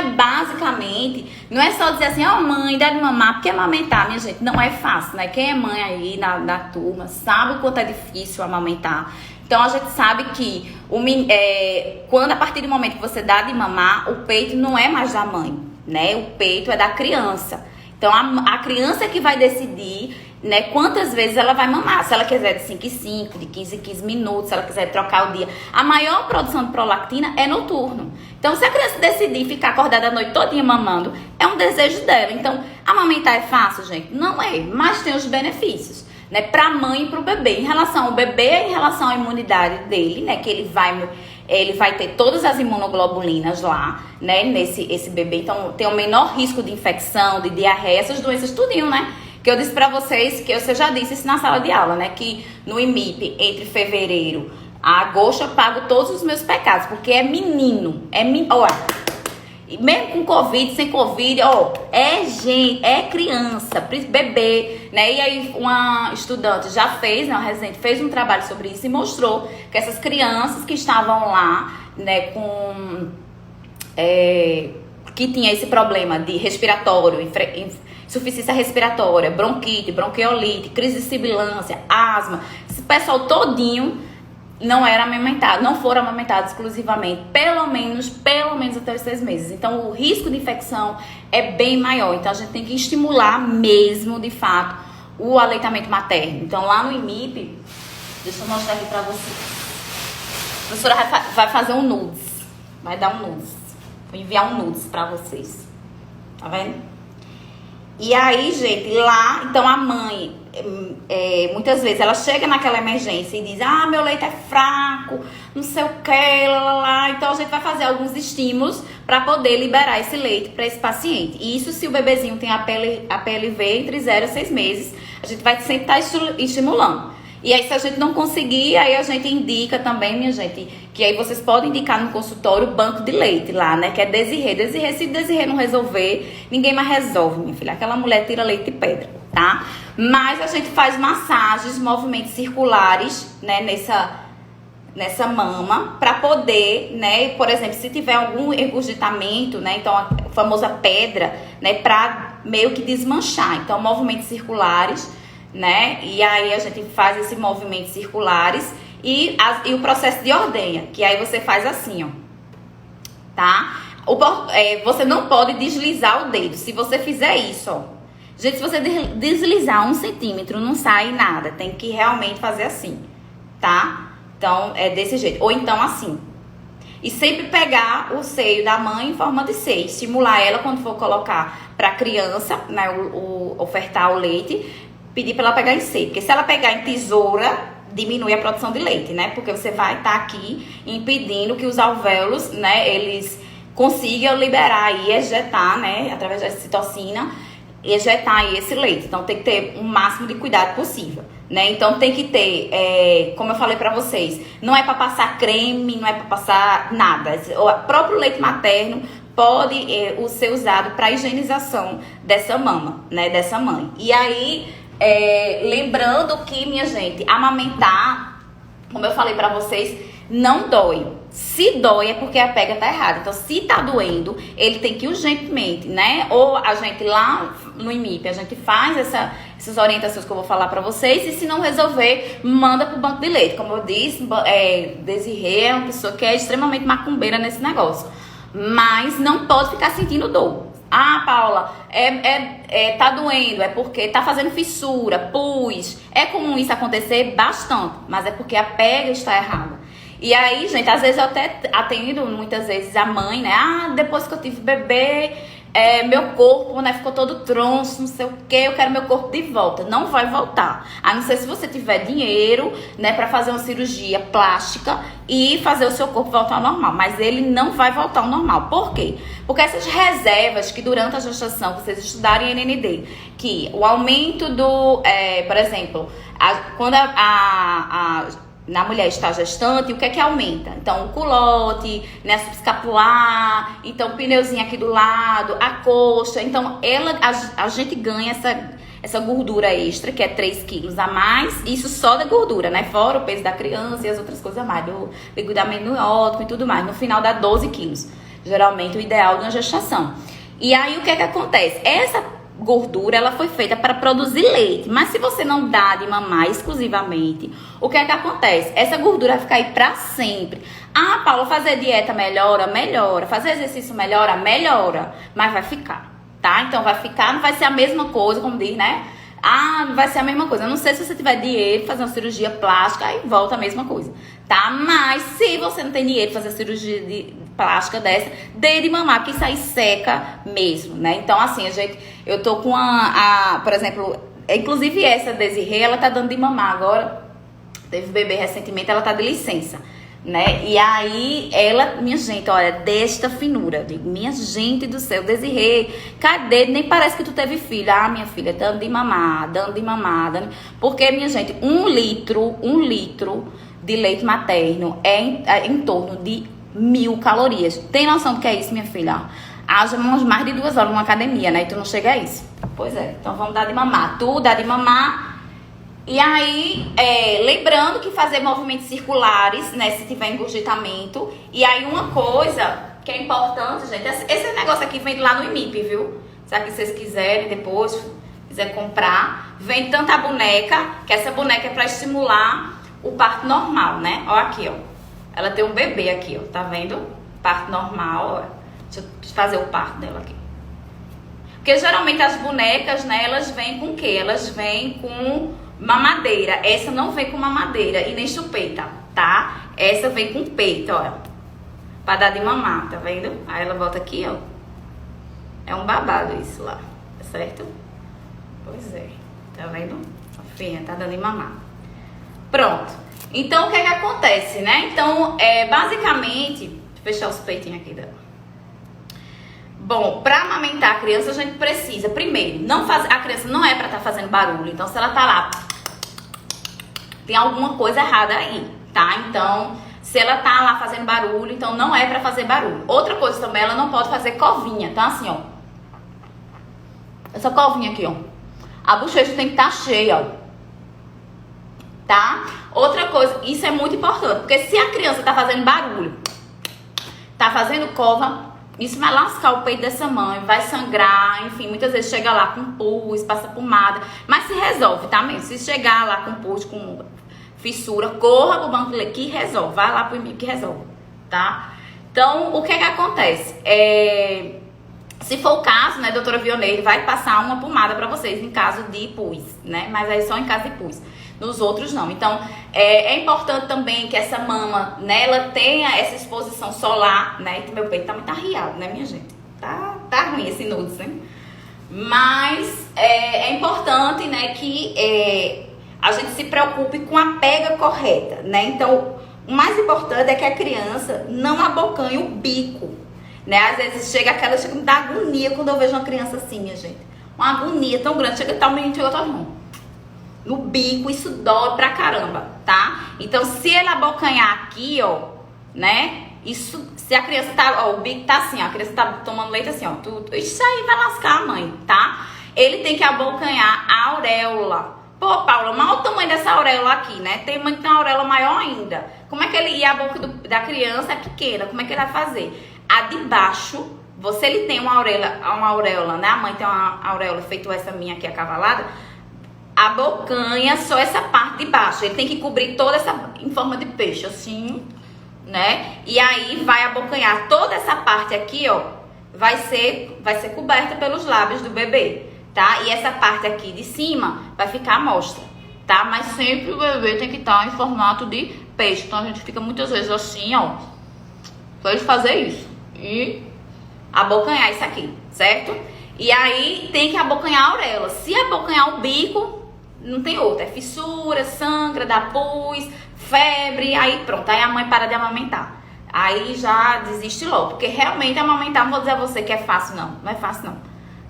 Speaker 1: é só dizer assim, mãe, dá de mamar, porque amamentar, minha gente, não é fácil, né? Quem é mãe aí na turma sabe o quanto é difícil amamentar. Então, a gente sabe que quando a partir do momento que você dá de mamar, o peito não é mais da mãe, né? O peito é da criança. Então, a criança é que vai decidir, né, quantas vezes ela vai mamar. Se ela quiser de 5 em 5, de 15 em 15 minutos, se ela quiser trocar o dia. A maior produção de prolactina é noturno. Então, se a criança decidir ficar acordada a noite todinha mamando, é um desejo dela. Então, amamentar é fácil, gente? Não é, mas tem os benefícios, né, para a mãe e para o bebê. Em relação ao bebê, em relação à imunidade dele, né, que ele vai ter todas as imunoglobulinas lá, né, esse bebê. Então, tem o menor risco de infecção, de diarreia, essas doenças tudinho, né? Que eu disse pra vocês, que você já disse isso na sala de aula, né? Que no IMIP, entre fevereiro a agosto, eu pago todos os meus pecados, porque é menino. Olha, mesmo com Covid, sem Covid, gente, é criança, bebê, né? E aí uma estudante já fez, né, uma residente, fez um trabalho sobre isso e mostrou que essas crianças que estavam lá, né, que tinha esse problema de respiratório, insuficiência respiratória, bronquite, bronquiolite, crise de sibilância, asma, esse pessoal todinho não foram amamentados exclusivamente, pelo menos até os 6 meses. Então, o risco de infecção é bem maior. Então, a gente tem que estimular mesmo, de fato, o aleitamento materno. Então, lá no IMIP, deixa eu mostrar aqui pra vocês. A professora vai fazer um nudes. Vai dar um nudes. Vou enviar um nudes pra vocês. Tá vendo? E aí, gente, lá, então a mãe, muitas vezes, ela chega naquela emergência e diz, meu leite é fraco, não sei o que, lá. Então a gente vai fazer alguns estímulos para poder liberar esse leite para esse paciente. E isso se o bebezinho tem a PLV entre 0 a 6 meses, a gente vai sempre estar estimulando. E aí, se a gente não conseguir, aí a gente indica também, minha gente, que aí vocês podem indicar no consultório o banco de leite lá, né? Que é Desirê. Desirê, se Desirê não resolver, ninguém mais resolve, minha filha. Aquela mulher tira leite de pedra, tá? Mas a gente faz massagens, movimentos circulares, né? Nessa mama, pra poder, né? Por exemplo, se tiver algum regurgitamento, né? Então, a famosa pedra, né? Pra meio que desmanchar. Então, movimentos circulares, né? E aí a gente faz esses movimentos circulares e o processo de ordenha, que aí você faz assim, ó, tá? Você não pode deslizar o dedo. Se você fizer isso, ó, gente, se você deslizar 1 centímetro, não sai nada. Tem que realmente fazer assim, tá? Então, é desse jeito. Ou então assim. E sempre pegar o seio da mãe em forma de seio. Estimular ela quando for colocar pra criança, né? Ofertar o leite. Pedir para ela pegar em seio, porque se ela pegar em tesoura, diminui a produção de leite, né? Porque você vai estar aqui impedindo que os alvéolos, né, eles consigam liberar e ejetar, né, através da citocina, ejetar aí esse leite. Então, tem que ter o máximo de cuidado possível, né? Então, tem que ter, como eu falei para vocês, não é para passar creme, não é para passar nada. O próprio leite materno pode ser usado para higienização dessa mama, né, dessa mãe. E aí, lembrando que, minha gente, amamentar, como eu falei pra vocês, não dói. Se dói é porque a pega tá errada. Então, se tá doendo, ele tem que urgentemente, né? Ou a gente lá no IMIP, a gente faz essas orientações que eu vou falar pra vocês. E se não resolver, manda pro banco de leite. Como eu disse, Desirê é uma pessoa que é extremamente macumbeira nesse negócio. Mas não pode ficar sentindo dor. Ah, Paula, tá doendo, é porque tá fazendo fissura, pus. É comum isso acontecer bastante, mas é porque a pega está errada. E aí, gente, às vezes eu até atendo muitas vezes a mãe, né? Ah, depois que eu tive bebê, meu corpo, né, ficou todo troncho, não sei o que, eu quero meu corpo de volta. Não vai voltar. A não ser se você tiver dinheiro, né, pra fazer uma cirurgia plástica e fazer o seu corpo voltar ao normal. Mas ele não vai voltar ao normal. Por quê? Porque essas reservas que durante a gestação, vocês estudarem em NND, que o aumento do, por exemplo, quando na mulher está gestante, o que é que aumenta? Então, o culote, né, subescapular, então o pneuzinho aqui do lado, a coxa. Então, a gente ganha essa gordura extra, que é 3 quilos a mais, isso só da gordura, né? Fora o peso da criança e as outras coisas a mais, do líquido amniótico e tudo mais. No final dá 12 quilos, geralmente o ideal de uma gestação. E aí, o que é que acontece? Essa gordura, ela foi feita para produzir leite, mas se você não dá de mamar exclusivamente, o que é que acontece? Essa gordura vai ficar aí para sempre. Ah, Paula, fazer dieta melhora? Melhora. Fazer exercício melhora? Melhora. Mas vai ficar, tá? Então vai ficar, não vai ser a mesma coisa, como diz, né? Ah, não vai ser a mesma coisa. Eu não sei se você tiver dinheiro, fazer uma cirurgia plástica, aí volta a mesma coisa, tá? Mas se você não tem dinheiro pra fazer cirurgia plástica dessa, dê de mamar, porque isso aí seca mesmo, né? Então, assim, eu tô com por exemplo, inclusive essa Desirê, ela tá dando de mamar agora, teve bebê recentemente, ela tá de licença, né? E aí, ela, minha gente, olha, desta finura, digo, minha gente do céu, Desirê, cadê? Nem parece que tu teve filho. Ah, minha filha, dando de mamar, porque, minha gente, 1 litro de leite materno é em torno de 1000 calorias. Tem noção do que é isso, minha filha? Haja mais de 2 horas numa academia, né? E tu não chega a isso. Pois é, então vamos dar de mamar. Tu dá de mamar. E aí, lembrando que fazer movimentos circulares, né? Se tiver engurgitamento. E aí, uma coisa que é importante, gente. Esse negócio aqui vem lá no IMIP, viu? Se vocês quiserem depois, quiser comprar. Vem tanto a boneca, que essa boneca é pra estimular o parto normal, né? Ó aqui, ó. Ela tem um bebê aqui, ó, tá vendo? Parto normal, ó. Deixa eu fazer o parto dela aqui. Porque geralmente as bonecas, né, elas vêm com o quê? Elas vêm com mamadeira. Essa não vem com mamadeira e nem chupeta, tá? Essa vem com peito, ó. Pra dar de mamar, tá vendo? Aí ela volta aqui, ó. É um babado isso lá, tá certo? Pois é, tá vendo? A filha tá dando de mamar. Pronto. Então, o que é que acontece, né? Então, basicamente... Deixa eu fechar os peitinhos aqui dela. Bom, pra amamentar a criança, a gente precisa, primeiro, a criança não é pra estar fazendo barulho. Então, se ela tá lá... Tem alguma coisa errada aí, tá? Então, se ela tá lá fazendo barulho, então não é pra fazer barulho. Outra coisa também, ela não pode fazer covinha, tá? Assim, ó. Essa covinha aqui, ó. A bochecha tem que estar cheia, ó. Tá? Outra coisa, isso é muito importante, porque se a criança tá fazendo barulho, tá fazendo cova, isso vai lascar o peito dessa mãe, vai sangrar, enfim, muitas vezes chega lá com pus, passa pomada, mas se resolve, tá mesmo? Se chegar lá com pus, com fissura, corra pro banco de leite que resolve, vai lá pro IMIP que resolve, tá? Então, o que é que acontece? Se for o caso, né, doutora Vioneide vai passar uma pomada pra vocês em caso de pus, né? Mas aí só em caso de pus. Nos outros não. Então, é importante também que essa mama, né, ela tenha essa exposição solar, né? E meu peito tá muito arriado, né, minha gente? Tá ruim esse nudes, né? Mas é importante, né, que a gente se preocupe com a pega correta, né? Então, o mais importante é que a criança não abocanhe o bico, né? Às vezes chega a me dar agonia quando eu vejo uma criança assim, minha gente. Uma agonia tão grande, chega tal menino, chega todo mundo. No bico, isso dói pra caramba, tá? Então, se ele abocanhar aqui, ó, né? Isso, se a criança tá, ó, o bico tá assim, ó, a criança tá tomando leite assim, ó, isso aí vai lascar a mãe, tá? Ele tem que abocanhar a auréola. Pô, Paula, mas olha o tamanho dessa auréola aqui, né? Tem mãe que tem uma auréola maior ainda. Como é que ele... E a boca da criança é pequena, como é que ele vai fazer? A de baixo, ele tem uma auréola, né? A mãe tem uma auréola, feito essa minha aqui, acavalada. A bocanha, só essa parte de baixo. Ele tem que cobrir toda essa... Em forma de peixe, assim, né? E aí vai abocanhar toda essa parte aqui, ó. Vai ser coberta pelos lábios do bebê, tá? E essa parte aqui de cima vai ficar à mostra, tá? Mas sempre o bebê tem que estar em formato de peixe. Então a gente fica muitas vezes assim, ó. Pra ele fazer isso. E abocanhar isso aqui, certo? E aí tem que abocanhar a auréola. Se abocanhar o bico, não tem outra. É fissura, sangra, dá pus, febre. Aí pronto, aí a mãe para de amamentar. Aí já desiste logo. Porque realmente amamentar, não vou dizer a você que é fácil, não. Não é fácil, não.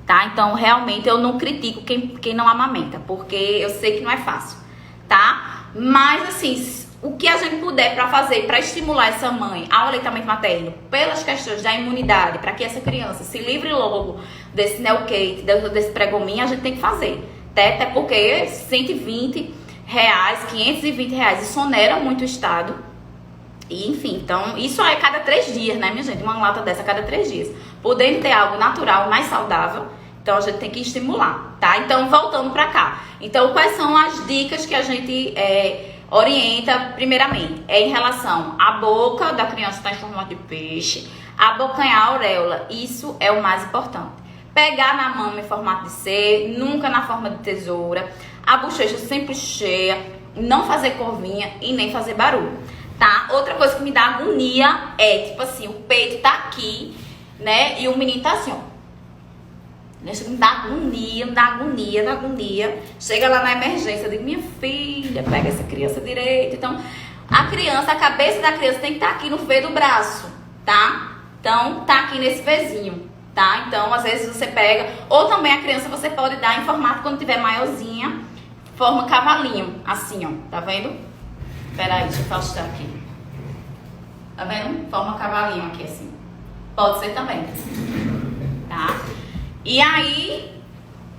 Speaker 1: Tá? Então, realmente, eu não critico quem não amamenta. Porque eu sei que não é fácil. Tá? Mas, assim, o que a gente puder para fazer, para estimular essa mãe ao aleitamento materno, pelas questões da imunidade, para que essa criança se livre logo desse Neocate, desse pregominho, a gente tem que fazer. Até porque R$120, R$520, isso onera muito o Estado. E, enfim, então, isso é cada 3 dias, né, minha gente? Uma lata dessa a cada 3 dias. Podendo ter algo natural, mais saudável, então a gente tem que estimular, tá? Então, voltando pra cá. Então, quais são as dicas que a gente orienta, primeiramente? É em relação à boca da criança estar em formato de peixe, abocanhar a auréola, isso é o mais importante. Pegar na mama em formato de C, nunca na forma de tesoura, a bochecha sempre cheia, não fazer curvinha e nem fazer barulho. Tá? Outra coisa que me dá agonia é, tipo assim, o peito tá aqui, né? E o menino tá assim, ó. Isso me dá agonia. Chega lá na emergência, eu digo, minha filha, pega essa criança direito. Então, a cabeça da criança tem que estar aqui no V do braço, tá? Então, tá aqui nesse Vzinho, tá? Então, às vezes você pega, ou também a criança você pode dar em formato, quando tiver maiorzinha, forma cavalinho, assim, ó, tá vendo? Peraí, deixa eu afastar aqui. Tá vendo? Forma cavalinho aqui, assim. Pode ser também. Tá? E aí,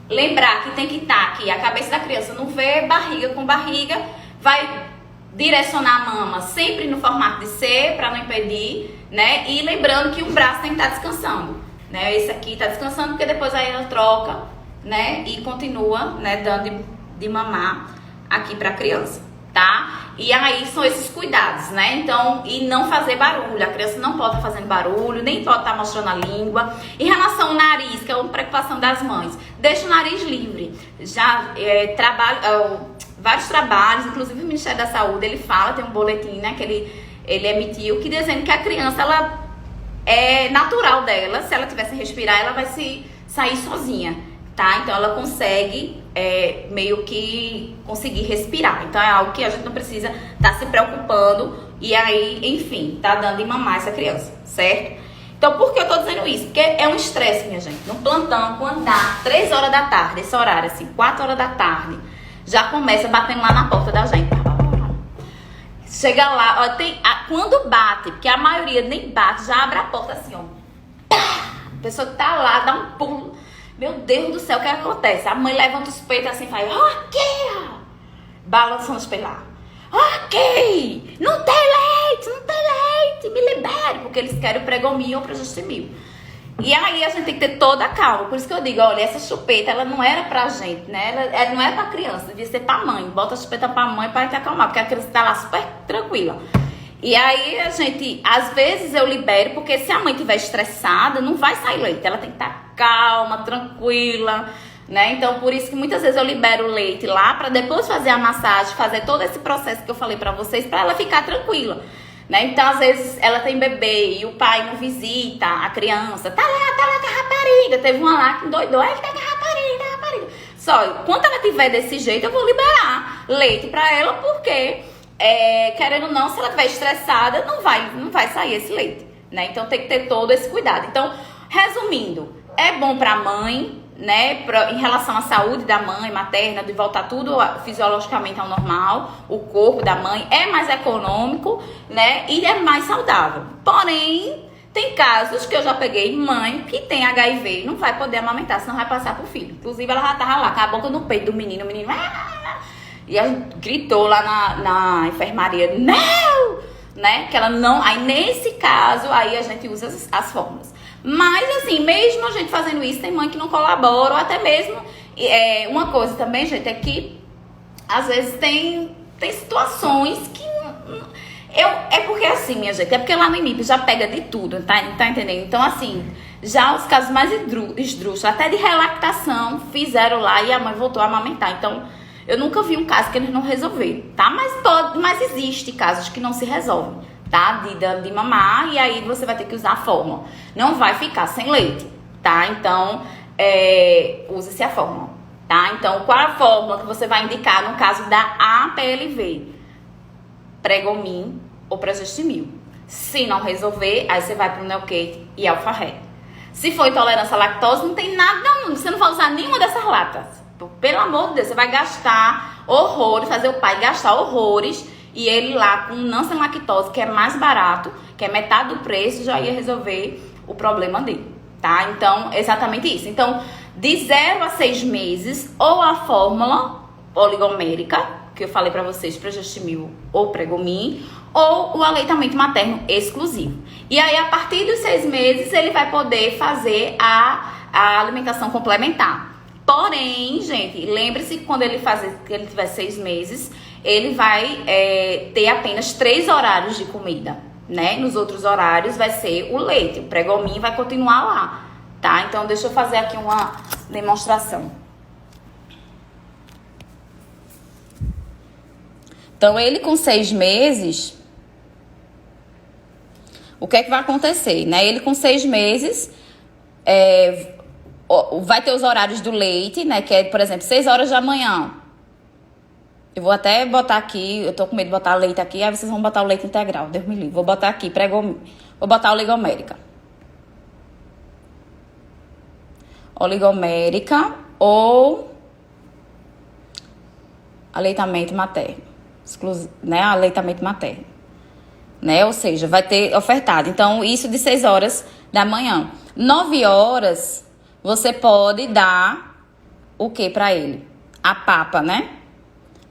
Speaker 1: lembrar que tem que estar aqui a cabeça da criança no V, barriga com barriga. Vai direcionar a mama sempre no formato de C, pra não impedir, né? E lembrando que um braço tem que estar descansando, né? Esse aqui tá descansando, porque depois aí ela troca, né? E continua, né? Dando de mamar aqui pra criança. Tá? E aí são esses cuidados, né? Então, e não fazer barulho. A criança não pode estar fazendo barulho, nem pode estar mostrando a língua. Em relação ao nariz, que é uma preocupação das mães, deixa o nariz livre. Já vários trabalhos, inclusive o Ministério da Saúde, ele fala, tem um boletim, né, que ele emitiu, que dizendo que a criança, ela é natural dela, se ela tivesse respirar, ela vai sair sozinha, tá? Então ela consegue meio que conseguir respirar. Então é algo que a gente não precisa estar se preocupando. E aí, enfim, tá dando de mamar essa criança, certo? Então, por que eu tô dizendo isso? Porque é um estresse, minha gente. No plantão, quando dá 3 horas da tarde, esse horário assim, 4 horas da tarde, já começa batendo lá na porta da gente. Chega lá, ó, quando bate, porque a maioria nem bate, já abre a porta assim, ó. A pessoa que tá lá, dá um pulo. Meu Deus do céu, o que acontece? A mãe levanta os peitos assim e faz, ok, balançando os peitos lá. Ok, não tem leite, me libere, porque eles querem o Pregomil ou o Progestimil. E aí a gente tem que ter toda a calma. Por isso que eu digo, olha, essa chupeta, ela não era pra gente, né? Ela não era pra criança, devia ser pra mãe. Bota a chupeta pra mãe pra te acalmar, porque a criança tá lá super tranquila. E aí a gente, às vezes eu libero, porque se a mãe estiver estressada, não vai sair leite. Ela tem que estar calma, tranquila, né? Então, por isso que muitas vezes eu libero o leite lá, pra depois fazer a massagem, fazer todo esse processo que eu falei pra vocês, pra ela ficar tranquila, né? Então, às vezes, ela tem bebê e o pai não visita a criança. Tá lá com a rapariga. Teve uma lá que endoidou, tá com a rapariga. Só, quando ela tiver desse jeito, eu vou liberar leite pra ela, porque... querendo ou não, se ela estiver estressada, não vai sair esse leite, né? Então tem que ter todo esse cuidado. Então, resumindo, é bom para a mãe, né? Em relação à saúde da mãe materna, de voltar tudo fisiologicamente ao normal, o corpo da mãe é mais econômico, né? E é mais saudável. Porém, tem casos que eu já peguei mãe que tem HIV e não vai poder amamentar, senão vai passar pro filho. Inclusive, ela já tava lá com a boca no peito do menino, o menino E a gente gritou lá na enfermaria, não! Né? Que ela não... Aí, nesse caso, aí a gente usa as fórmulas. Mas, assim, mesmo a gente fazendo isso, tem mãe que não colabora, ou até mesmo... uma coisa também, gente, é que às vezes tem situações que... É porque assim, minha gente, é porque lá no IMIP já pega de tudo, tá entendendo? Então, assim, já os casos mais esdrúxulos, até de relactação, fizeram lá e a mãe voltou a amamentar. Então, eu nunca vi um caso que eles não resolveram, tá? Mas existe casos que não se resolvem, tá? De mamar, e aí você vai ter que usar a fórmula. Não vai ficar sem leite, tá? Então, use-se a fórmula, tá? Então, qual a fórmula que você vai indicar no caso da APLV? Pregomin ou Progestimil. Se não resolver, aí você vai pro Neocate e Alpha-Red. Se for intolerância à lactose, não tem nada, não. Você não vai usar nenhuma dessas latas. Pelo amor de Deus, você vai gastar horrores, fazer o pai gastar horrores, e ele lá com Nansen lactose, que é mais barato, que é metade do preço, já ia resolver o problema dele, tá? Então, exatamente isso. Então, de 0 a 6 meses, ou a fórmula oligomérica, que eu falei pra vocês, Progestimil ou Pregomin, ou o aleitamento materno exclusivo. E aí, a partir dos 6 meses, ele vai poder fazer a alimentação complementar. Porém, gente, lembre-se que quando ele tiver 6 meses, ele vai ter apenas 3 horários de comida, né? Nos outros horários vai ser o leite. O Pregomin vai continuar lá, tá? Então, deixa eu fazer aqui uma demonstração. Então, ele com 6 meses, o que é que vai acontecer, né? Ele com 6 meses, vai ter os horários do leite, né? Que é, por exemplo, 6 horas da manhã. Eu vou até botar aqui, eu tô com medo de botar leite aqui, aí vocês vão botar o leite integral, Deus me livre. Vou botar aqui, vou botar oligomérica. Oligomérica ou aleitamento materno. Né, aleitamento materno, né, ou seja, vai ter ofertado. Então, isso de 6 horas da manhã. 9 horas, você pode dar o que para ele? A papa, né?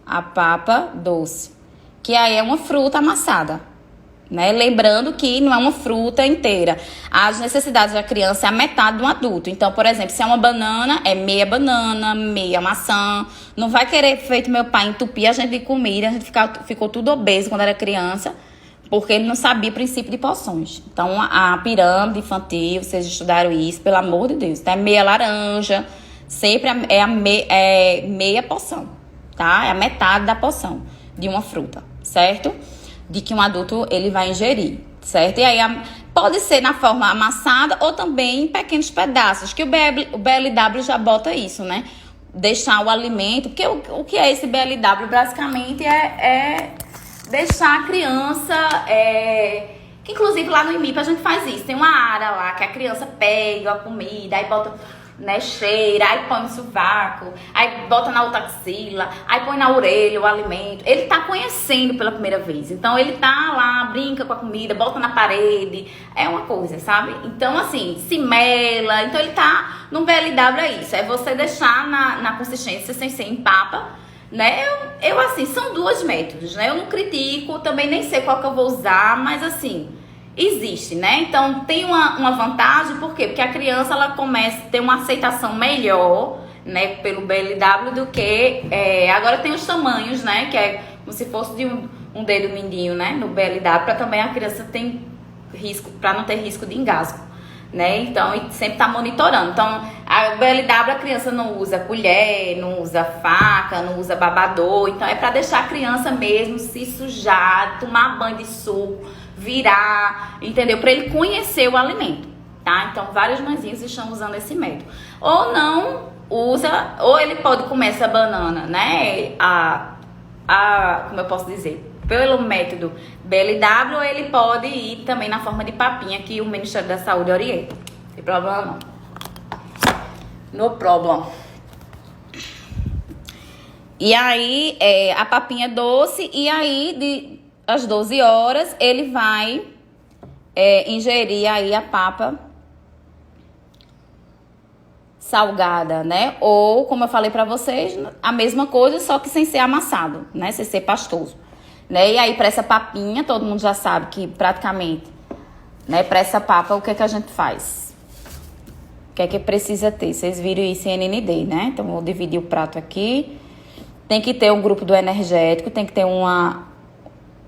Speaker 1: A papa doce, que aí é uma fruta amassada, né? Lembrando que não é uma fruta inteira. As necessidades da criança é a metade de um adulto. Então, por exemplo, se é uma banana, é meia banana, meia maçã. Não vai querer, feito meu pai, entupir a gente de comida. A gente ficou tudo obeso quando era criança, porque ele não sabia o princípio de porções. Então, a pirâmide infantil, vocês estudaram isso, pelo amor de Deus. Então, é meia laranja, sempre é meia porção, tá? É a metade da porção de uma fruta, certo? De que um adulto ele vai ingerir, certo? E aí pode ser na forma amassada ou também em pequenos pedaços, que o BLW já bota isso, né? Deixar o alimento, porque o que é esse BLW? Basicamente é deixar a criança, que inclusive lá no IMIP a gente faz isso, tem uma área lá que a criança pega a comida, aí bota, né, cheira, aí põe no sovaco, aí bota na outra axila, aí põe na orelha o alimento. Ele tá conhecendo pela primeira vez, então ele tá lá, brinca com a comida, bota na parede, é uma coisa, sabe? Então, assim, se mela, então ele tá no BLW, é isso, é você deixar na consistência sem ser em papa, né? Eu assim, são 2 métodos, né? Eu não critico, também nem sei qual que eu vou usar, mas assim, existe, né? Então, tem uma vantagem, por quê? Porque a criança, ela começa a ter uma aceitação melhor, né, pelo BLW do que... agora tem os tamanhos, né, que é como se fosse de um dedo mindinho, né, no BLW, para também a criança tem risco, para não ter risco de engasgo, né? Então, e sempre tá monitorando. Então, a BLW, a criança não usa colher, não usa faca, não usa babador. Então, é para deixar a criança mesmo se sujar, tomar banho de suco, virar, entendeu? Para ele conhecer o alimento, tá? Então, várias mãezinhas estão usando esse método. Ou não usa, ou ele pode comer essa banana, né? Como eu posso dizer? Pelo método BLW, ou ele pode ir também na forma de papinha que o Ministério da Saúde orienta. Não tem problema não. No problem. E aí, a papinha doce, e aí, às 12 horas, ele vai ingerir aí a papa salgada, né? Ou, como eu falei pra vocês, a mesma coisa, só que sem ser amassado, né? Sem ser pastoso, né? E aí, pra essa papinha, todo mundo já sabe que praticamente, né? Pra essa papa, o que é que a gente faz? O que é que precisa ter? Vocês viram isso em NND, né? Então, vou dividir o prato aqui. Tem que ter um grupo do energético, tem que ter uma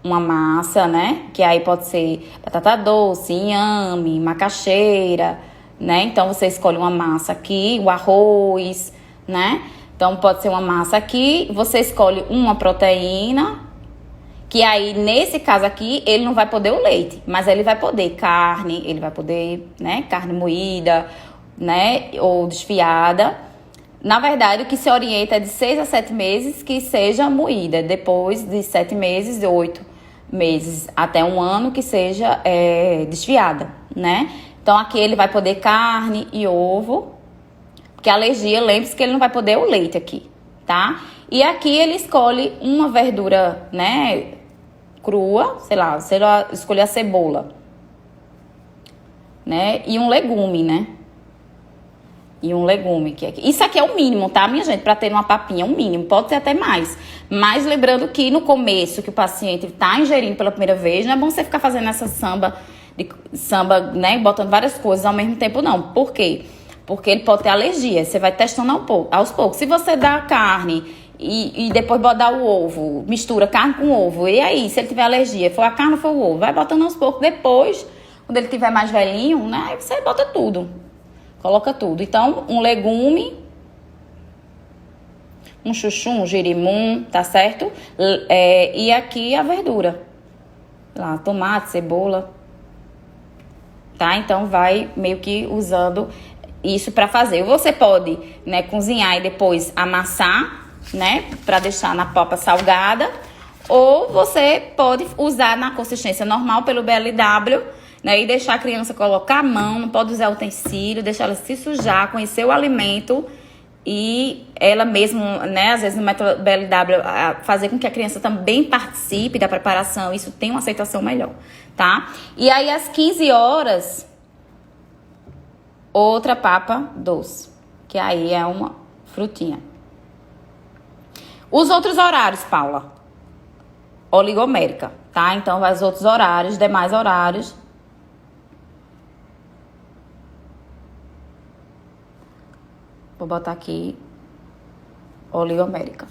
Speaker 1: massa, né? Que aí pode ser batata doce, inhame, macaxeira, né? Então, você escolhe uma massa aqui, o arroz, né? Então, pode ser uma massa aqui. Você escolhe uma proteína, que aí, nesse caso aqui, ele não vai poder o leite, mas ele vai poder carne, ele vai poder, né? Carne moída, né? Ou desfiada. Na verdade, o que se orienta é de 6 a 7 meses que seja moída. Depois de 7 meses, de 8 meses até 1 ano, que seja desfiada, né? Então, aqui ele vai poder carne e ovo, porque a alergia, lembre-se que ele não vai poder o leite aqui, tá? E aqui ele escolhe uma verdura, né, crua, sei lá, escolher a cebola, né? E um legume, né? E um legume. Isso aqui é o mínimo, tá, minha gente? Pra ter uma papinha, é um mínimo. Pode ter até mais. Mas lembrando que no começo, que o paciente tá ingerindo pela primeira vez, não é bom você ficar fazendo essa samba, né? Botando várias coisas ao mesmo tempo, não. Por quê? Porque ele pode ter alergia. Você vai testando aos poucos. Se você dá carne e depois botar o ovo, mistura carne com ovo, e aí, se ele tiver alergia, for a carne ou for o ovo, vai botando aos poucos. Depois, quando ele tiver mais velhinho, né? Aí você bota tudo. Coloca tudo. Então, um legume, um chuchu, um girimum, tá certo? E aqui a verdura. Lá, tomate, cebola. Tá? Então, vai meio que usando isso pra fazer. Você pode, né, cozinhar e depois amassar, né? Pra deixar na papa salgada. Ou você pode usar na consistência normal pelo BLW, né, e deixar a criança colocar a mão, não pode usar utensílio, deixar ela se sujar, conhecer o alimento e ela mesmo, né, às vezes no método BLW, fazer com que a criança também participe da preparação, isso tem uma aceitação melhor, tá? E aí às 15 horas, outra papa doce, que aí é uma frutinha. Os outros horários, Paula, oligomérica, tá? Então vai os outros horários, demais horários. Vou botar aqui oligomérica.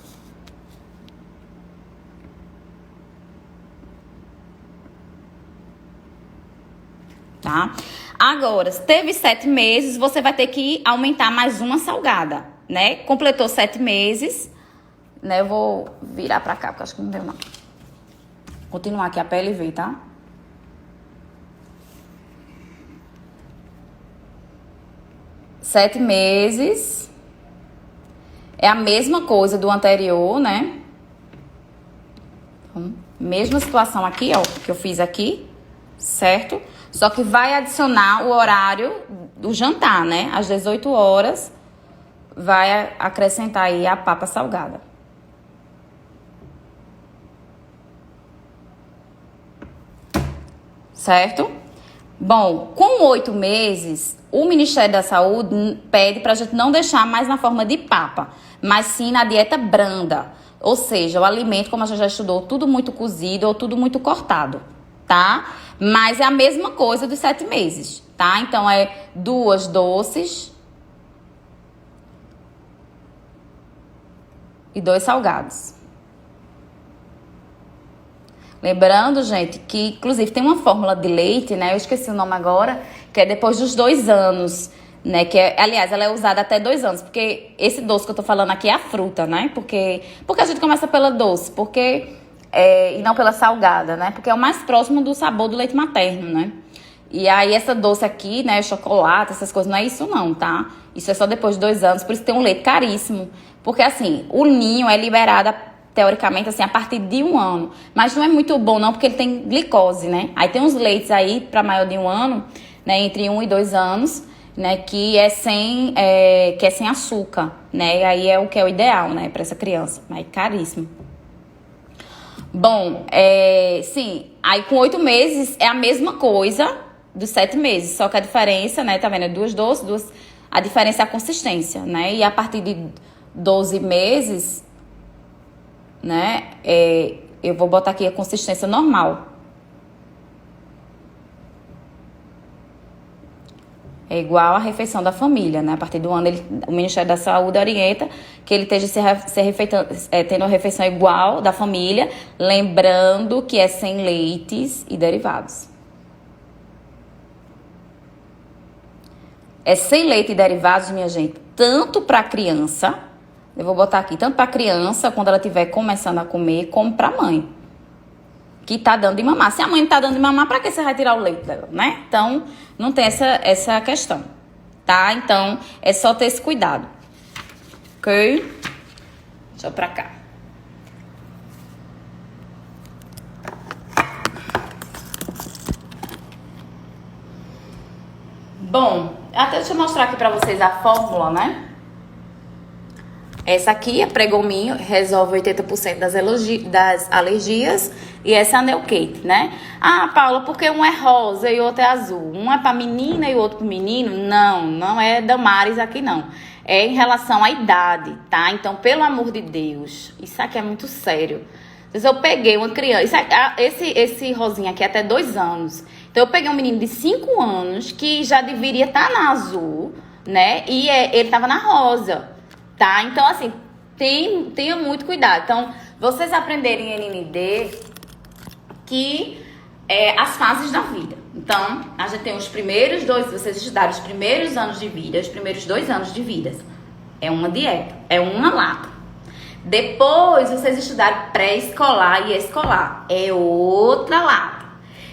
Speaker 1: Tá? Agora, se teve 7 meses, você vai ter que aumentar mais uma salgada, né? Completou 7 meses, né? Eu vou virar pra cá, porque acho que não deu não. Continuar aqui a PLV, tá? Sete meses é a mesma coisa do anterior, né? Então, mesma situação aqui, ó, que eu fiz aqui, certo? Só que vai adicionar o horário do jantar, né? Às 18 horas, vai acrescentar aí a papa salgada. Certo? Bom, com 8 meses, o Ministério da Saúde pede para a gente não deixar mais na forma de papa, mas sim na dieta branda. Ou seja, o alimento, como a gente já estudou, tudo muito cozido ou tudo muito cortado, tá? Mas é a mesma coisa dos 7 meses, tá? Então, é 2 doces e 2 salgados. Lembrando, gente, que inclusive tem uma fórmula de leite, né? Eu esqueci o nome agora, que é depois dos 2 anos, né? Aliás, ela é usada até 2 anos, porque esse doce que eu tô falando aqui é a fruta, né? Porque a gente começa pela doce, e não pela salgada, né? Porque é o mais próximo do sabor do leite materno, né? E aí essa doce aqui, né? Chocolate, essas coisas, não é isso não, tá? Isso é só depois de 2 anos, por isso tem um leite caríssimo. Porque assim, o ninho é liberado teoricamente, assim, a partir de 1 ano. Mas não é muito bom, não, porque ele tem glicose, né? Aí tem uns leites aí, para maior de 1 ano, né? Entre 1 e 2 anos, né? Que é sem açúcar, né? E aí é o que é o ideal, né? Para essa criança. Mas é caríssimo. Bom, sim. Aí com 8 meses é a mesma coisa dos 7 meses. Só que a diferença, né? Tá vendo? É 2 doces, 2 A diferença é a consistência, né? E a partir de 12 meses, né? Eu vou botar aqui a consistência normal. É igual a refeição da família, né? A partir do ano, o Ministério da Saúde orienta que ele esteja tendo uma refeição igual da família, lembrando que é sem leites e derivados. É sem leite e derivados, minha gente, tanto para a criança, eu vou botar aqui, tanto para a criança, quando ela estiver começando a comer, como para a mãe, que tá dando de mamar. Se a mãe não tá dando de mamar, para que você vai tirar o leite dela, né? Então, não tem essa questão, tá? Então, é só ter esse cuidado, ok? Deixa eu pra cá. Bom, até deixa eu mostrar aqui pra vocês a fórmula, né? Essa aqui é Pregominho, resolve 80% das alergias. E essa é a Neocate, né? Ah, Paula, porque um é rosa e o outro é azul? Um é pra menina e o outro pro menino? Não, não é Damares aqui não. É em relação à idade, tá? Então, pelo amor de Deus, isso aqui é muito sério. Se eu peguei uma criança, esse rosinha aqui é até 2 anos. Então, eu peguei um menino de 5 anos que já deveria estar na azul, né? E ele tava na rosa, tá? Então, assim, tenha muito cuidado. Então, vocês aprenderem NND, que as fases da vida. Então, a gente tem vocês estudaram os primeiros anos de vida, os primeiros 2 anos de vida. É uma dieta, é uma lata. Depois, vocês estudaram pré-escolar e escolar. É outra lata.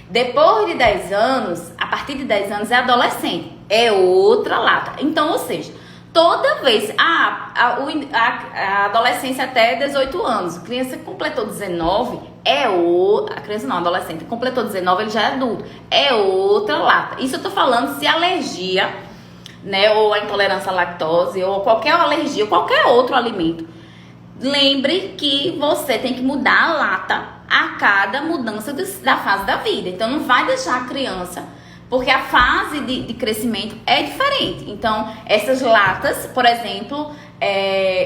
Speaker 1: Depois de 10 anos, a partir de 10 anos é adolescente. É outra lata. Então, ou seja, toda vez, a adolescência até 18 anos, a criança completou 19, a criança não, adolescente, completou 19, ele já é adulto, é outra lata. Isso eu tô falando se a alergia, né, ou a intolerância à lactose, ou qualquer alergia, ou qualquer outro alimento. Lembre que você tem que mudar a lata a cada mudança da fase da vida. Então, não vai deixar a criança, porque a fase de crescimento é diferente. Então, essas latas, por exemplo,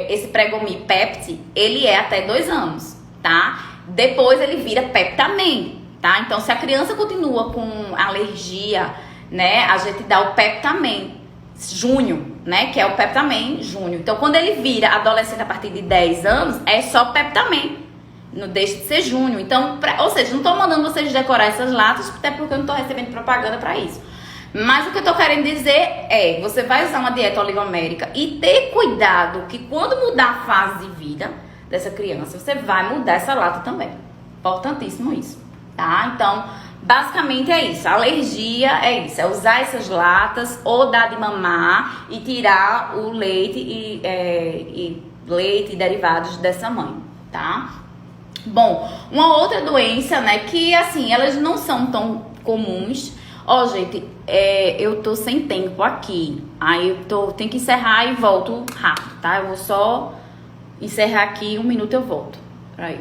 Speaker 1: esse Pregomi Pept, ele é até 2 anos, tá? Depois ele vira Peptamen, tá? Então, se a criança continua com alergia, né, a gente dá o Peptamen Júnior, né, que é o Peptamen Júnior. Então, quando ele vira adolescente a partir de 10 anos, é só Peptamen. Não deixa de ser Júnior. Então, ou seja, não tô mandando vocês decorar essas latas, até porque eu não tô recebendo propaganda para isso. Mas o que eu tô querendo dizer é, você vai usar uma dieta oligomérica e ter cuidado que quando mudar a fase de vida dessa criança, você vai mudar essa lata também. Importantíssimo isso, tá? Então, basicamente é isso. A alergia é isso, é usar essas latas ou dar de mamar e tirar o leite e leite e derivados dessa mãe, tá? Bom, uma outra doença, né, que assim, elas não são tão comuns. Ó, gente, eu tô sem tempo aqui. Aí tenho que encerrar e volto rápido, tá? Eu vou só encerrar aqui, 1 minuto eu volto. Peraí.